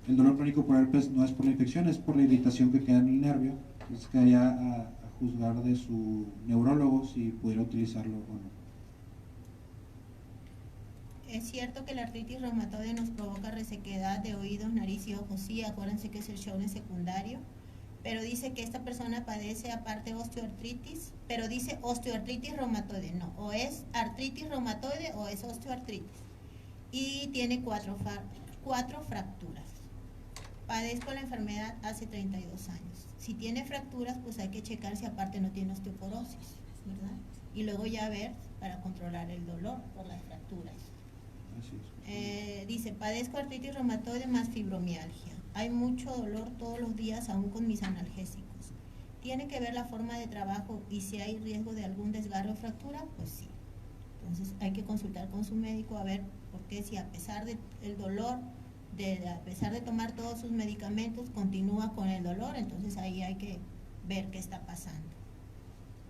el dolor crónico por herpes no es por la infección, es por la irritación que queda en el nervio. Entonces, quedaría a juzgar de su neurólogo si pudiera utilizarlo o no. ¿Es cierto que la artritis reumatoide nos provoca resequedad de oídos, nariz y ojos? Sí, acuérdense que es el Sjögren secundario. Pero dice que esta persona padece aparte osteoartritis, pero dice osteoartritis reumatoide, no, o es artritis reumatoide o es osteoartritis. Y tiene cuatro fracturas. Padezco la enfermedad hace 32 años. Si tiene fracturas, pues hay que checar si aparte no tiene osteoporosis, ¿verdad? Y luego ya ver para controlar el dolor por las fracturas. Así es. Dice, padezco artritis reumatoide más fibromialgia. Hay mucho dolor todos los días, aún con mis analgésicos. ¿Tiene que ver la forma de trabajo y si hay riesgo de algún desgarro o fractura? Pues sí. Entonces hay que consultar con su médico a ver por qué si a pesar del dolor, a pesar de tomar todos sus medicamentos, continúa con el dolor, entonces ahí hay que ver qué está pasando.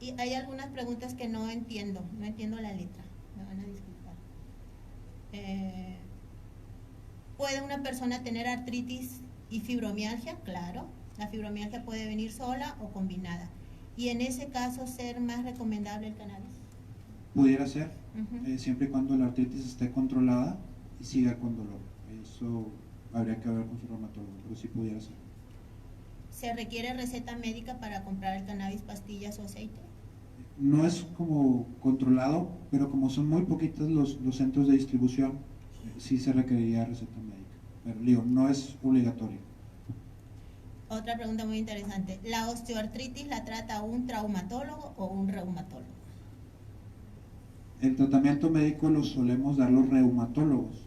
Y hay algunas preguntas que no entiendo la letra, me van a disculpar. ¿Puede una persona tener artritis y fibromialgia? Claro, la fibromialgia puede venir sola o combinada. ¿Y en ese caso ser más recomendable el cannabis? Pudiera ser, siempre y cuando la artritis esté controlada y siga con dolor. Eso habría que ver con su reumatólogo, pero sí pudiera ser. ¿Se requiere receta médica para comprar el cannabis, pastillas o aceite? No es como controlado, pero como son muy poquitos los centros de distribución, sí se requeriría receta médica. Pero digo, no es obligatorio. Otra pregunta muy interesante. ¿La osteoartritis la trata un traumatólogo o un reumatólogo? El tratamiento médico lo solemos dar los reumatólogos.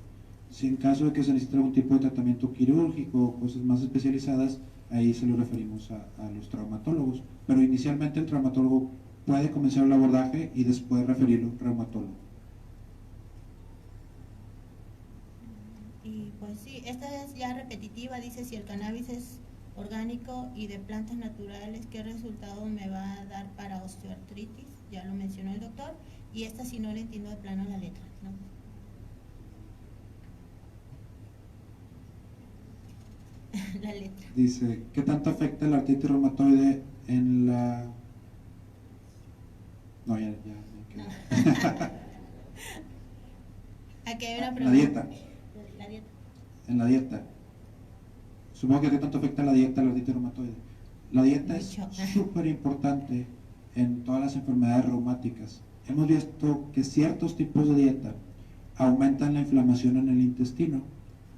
Si en caso de que se necesite algún tipo de tratamiento quirúrgico o cosas más especializadas, ahí se lo referimos a los traumatólogos. Pero inicialmente el traumatólogo puede comenzar el abordaje y después referirlo al reumatólogo. Y pues sí, esta es ya repetitiva, dice si el cannabis es orgánico y de plantas naturales, ¿qué resultado me va a dar para osteoartritis? Ya lo mencionó el doctor. Y esta sí no le entiendo de plano la letra, ¿no? La letra. Dice, ¿qué tanto afecta la artritis reumatoide en la...? No, ya me quedé. Aquí hay una La pregunta. dieta. La dieta. En la dieta. Supongo que qué tanto afecta la dieta a la artritis reumatoide. La dieta es Mucho. súper importante en todas las enfermedades reumáticas. Hemos visto que ciertos tipos de dieta aumentan la inflamación en el intestino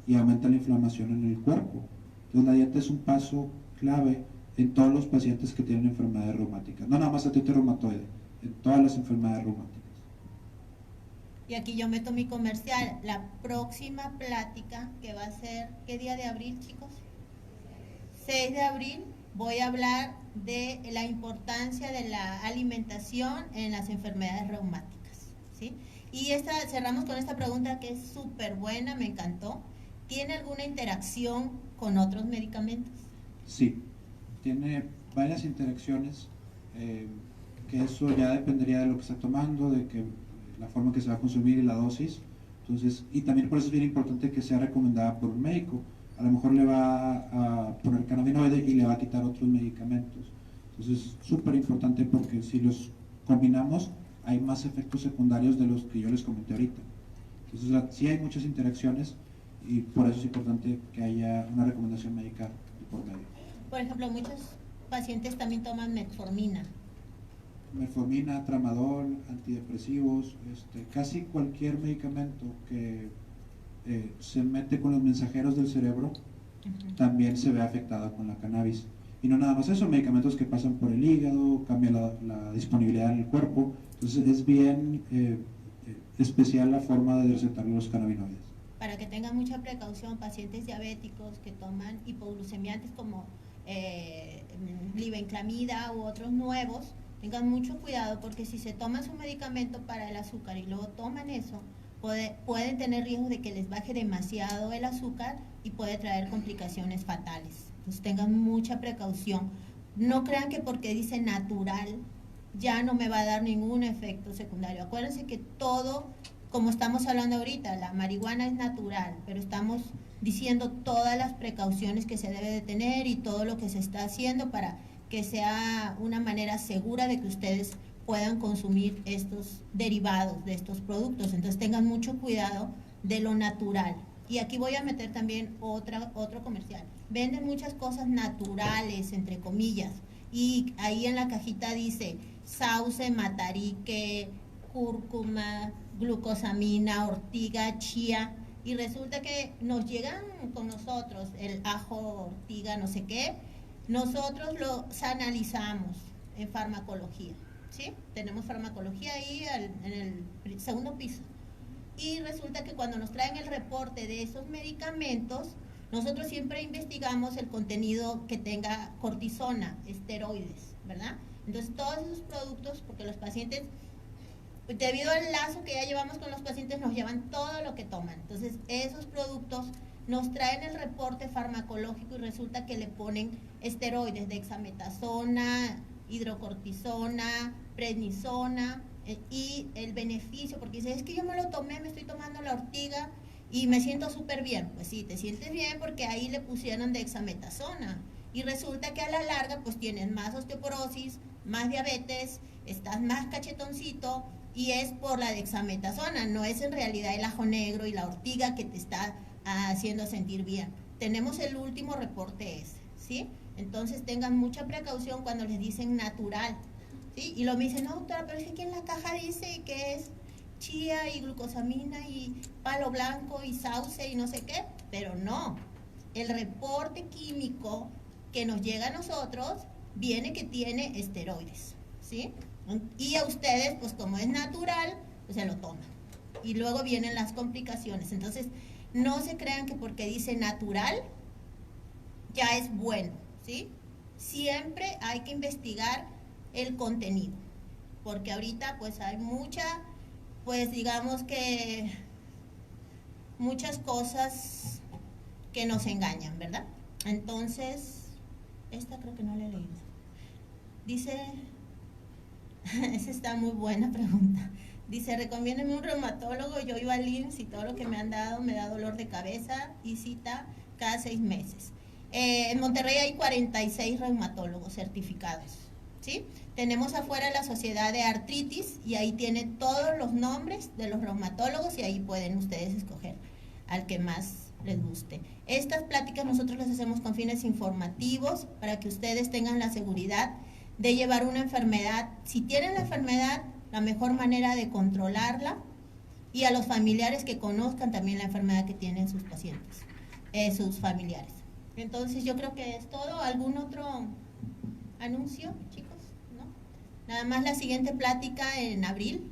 y aumentan la inflamación en el cuerpo. Entonces la dieta es un paso clave en todos los pacientes que tienen enfermedades reumáticas. No nada más artritis reumatoide, en todas las enfermedades reumáticas. Y aquí yo meto mi comercial. La próxima plática que va a ser, ¿qué día de abril, chicos? 6 de abril. Voy a hablar de la importancia de la alimentación en las enfermedades reumáticas, ¿sí? Y cerramos con esta pregunta que es súper buena, me encantó. ¿Tiene alguna interacción con otros medicamentos? Sí, tiene varias interacciones, que eso ya dependería de lo que está tomando, de que la forma que se va a consumir y la dosis. Entonces, y también por eso es bien importante que sea recomendada por un médico. A lo mejor le va a poner cannabinoide y le va a quitar otros medicamentos. Entonces es súper importante porque si los combinamos hay más efectos secundarios de los que yo les comenté ahorita. Entonces sí hay muchas interacciones y por eso es importante que haya una recomendación médica de por medio. Por ejemplo, muchos pacientes también toman metformina. Metformina, tramadol, antidepresivos, casi cualquier medicamento que se mete con los mensajeros del cerebro también se ve afectada con la cannabis. Y no nada más eso, medicamentos que pasan por el hígado, cambia la disponibilidad en el cuerpo. Entonces es bien especial la forma de recetar los cannabinoides. Para que tengan mucha precaución, pacientes diabéticos que toman hipoglucemiantes como glibenclamida u otros nuevos, tengan mucho cuidado porque si se toman su medicamento para el azúcar y luego toman eso, pueden tener riesgo de que les baje demasiado el azúcar y puede traer complicaciones fatales. Entonces tengan mucha precaución. No crean que porque dice natural ya no me va a dar ningún efecto secundario. Acuérdense que todo, como estamos hablando ahorita, la marihuana es natural, pero estamos diciendo todas las precauciones que se debe de tener y todo lo que se está haciendo para que sea una manera segura de que ustedes puedan consumir estos derivados de estos productos. Entonces tengan mucho cuidado de lo natural. Y aquí voy a meter también otro comercial. Venden muchas cosas naturales, entre comillas, y ahí en la cajita dice sauce, matarique, cúrcuma, glucosamina, ortiga, chía, y resulta que nos llegan con nosotros el ajo, ortiga, no sé qué, nosotros los analizamos en farmacología, ¿sí? Tenemos farmacología ahí en el segundo piso. Y resulta que cuando nos traen el reporte de esos medicamentos, nosotros siempre investigamos el contenido que tenga cortisona, esteroides, ¿verdad? Entonces todos esos productos, porque los pacientes, debido al lazo que ya llevamos con los pacientes, nos llevan todo lo que toman. Entonces esos productos nos traen el reporte farmacológico y resulta que le ponen esteroides, dexametasona, hidrocortisona, prednisona, y el beneficio, porque dice, es que yo me lo tomé, me estoy tomando la ortiga y me siento súper bien. Pues sí, te sientes bien porque ahí le pusieron dexametasona y resulta que a la larga pues tienes más osteoporosis, más diabetes, estás más cachetoncito y es por la dexametasona, no es en realidad el ajo negro y la ortiga que te está haciendo sentir bien. Tenemos el último reporte ese, ¿sí? Entonces tengan mucha precaución cuando les dicen natural, ¿sí? Y lo me dicen, no doctora, pero es que aquí en la caja dice que es chía y glucosamina y palo blanco y sauce y no sé qué, pero no, el reporte químico que nos llega a nosotros viene que tiene esteroides, ¿sí? Y a ustedes, pues como es natural, pues se lo toman. Y luego vienen las complicaciones. Entonces, no se crean que porque dice natural, ya es bueno, ¿sí? Siempre hay que investigar el contenido, porque ahorita pues hay pues digamos que muchas cosas que nos engañan, ¿verdad? Entonces, esta creo que no la he leído. Dice, esa está muy buena pregunta. Dice, recomiéndeme un reumatólogo, yo iba al IMSS y todo lo que me han dado me da dolor de cabeza y cita cada 6 meses. En Monterrey hay 46 reumatólogos certificados, ¿sí? Tenemos afuera la Sociedad de Artritis y ahí tiene todos los nombres de los reumatólogos y ahí pueden ustedes escoger al que más les guste. Estas pláticas nosotros las hacemos con fines informativos para que ustedes tengan la seguridad de llevar una enfermedad. Si tienen la enfermedad, la mejor manera de controlarla, y a los familiares que conozcan también la enfermedad que tienen sus pacientes, sus familiares. Entonces yo creo que es todo. ¿Algún otro anuncio, chicos? ¿No? Nada más la siguiente plática en abril.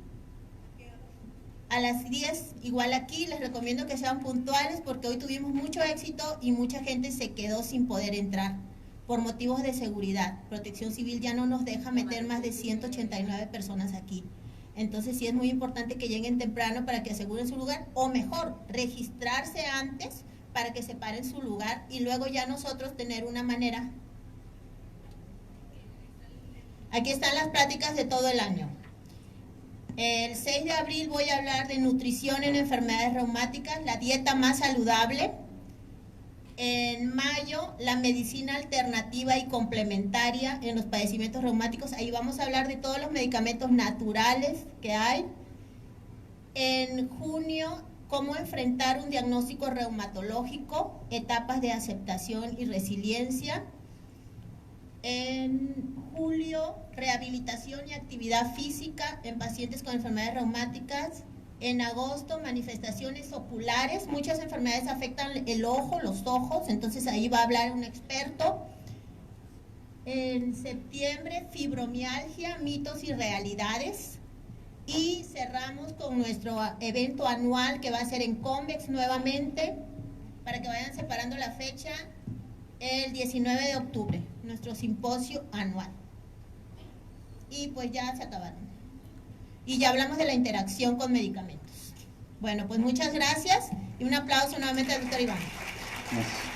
A las 10, igual aquí, les recomiendo que sean puntuales porque hoy tuvimos mucho éxito y mucha gente se quedó sin poder entrar por motivos de seguridad. Protección Civil ya no nos deja meter más de 189 personas aquí. Entonces sí es muy importante que lleguen temprano para que aseguren su lugar, o mejor, registrarse antes para que separen su lugar y luego ya nosotros tener una manera. Aquí están las pláticas de todo el año. El 6 de abril voy a hablar de nutrición en enfermedades reumáticas, la dieta más saludable. En mayo, la medicina alternativa y complementaria en los padecimientos reumáticos. Ahí vamos a hablar de todos los medicamentos naturales que hay. En junio, cómo enfrentar un diagnóstico reumatológico, etapas de aceptación y resiliencia. En julio, rehabilitación y actividad física en pacientes con enfermedades reumáticas. En agosto, manifestaciones oculares. Muchas enfermedades afectan el ojo, los ojos, entonces ahí va a hablar un experto. En septiembre, fibromialgia, mitos y realidades. Y cerramos con nuestro evento anual que va a ser en Convex nuevamente, para que vayan separando la fecha, el 19 de octubre, nuestro simposio anual. Y pues ya se acabaron. Y ya hablamos de la interacción con medicamentos. Bueno, pues muchas gracias y un aplauso nuevamente al doctor Iván. Gracias.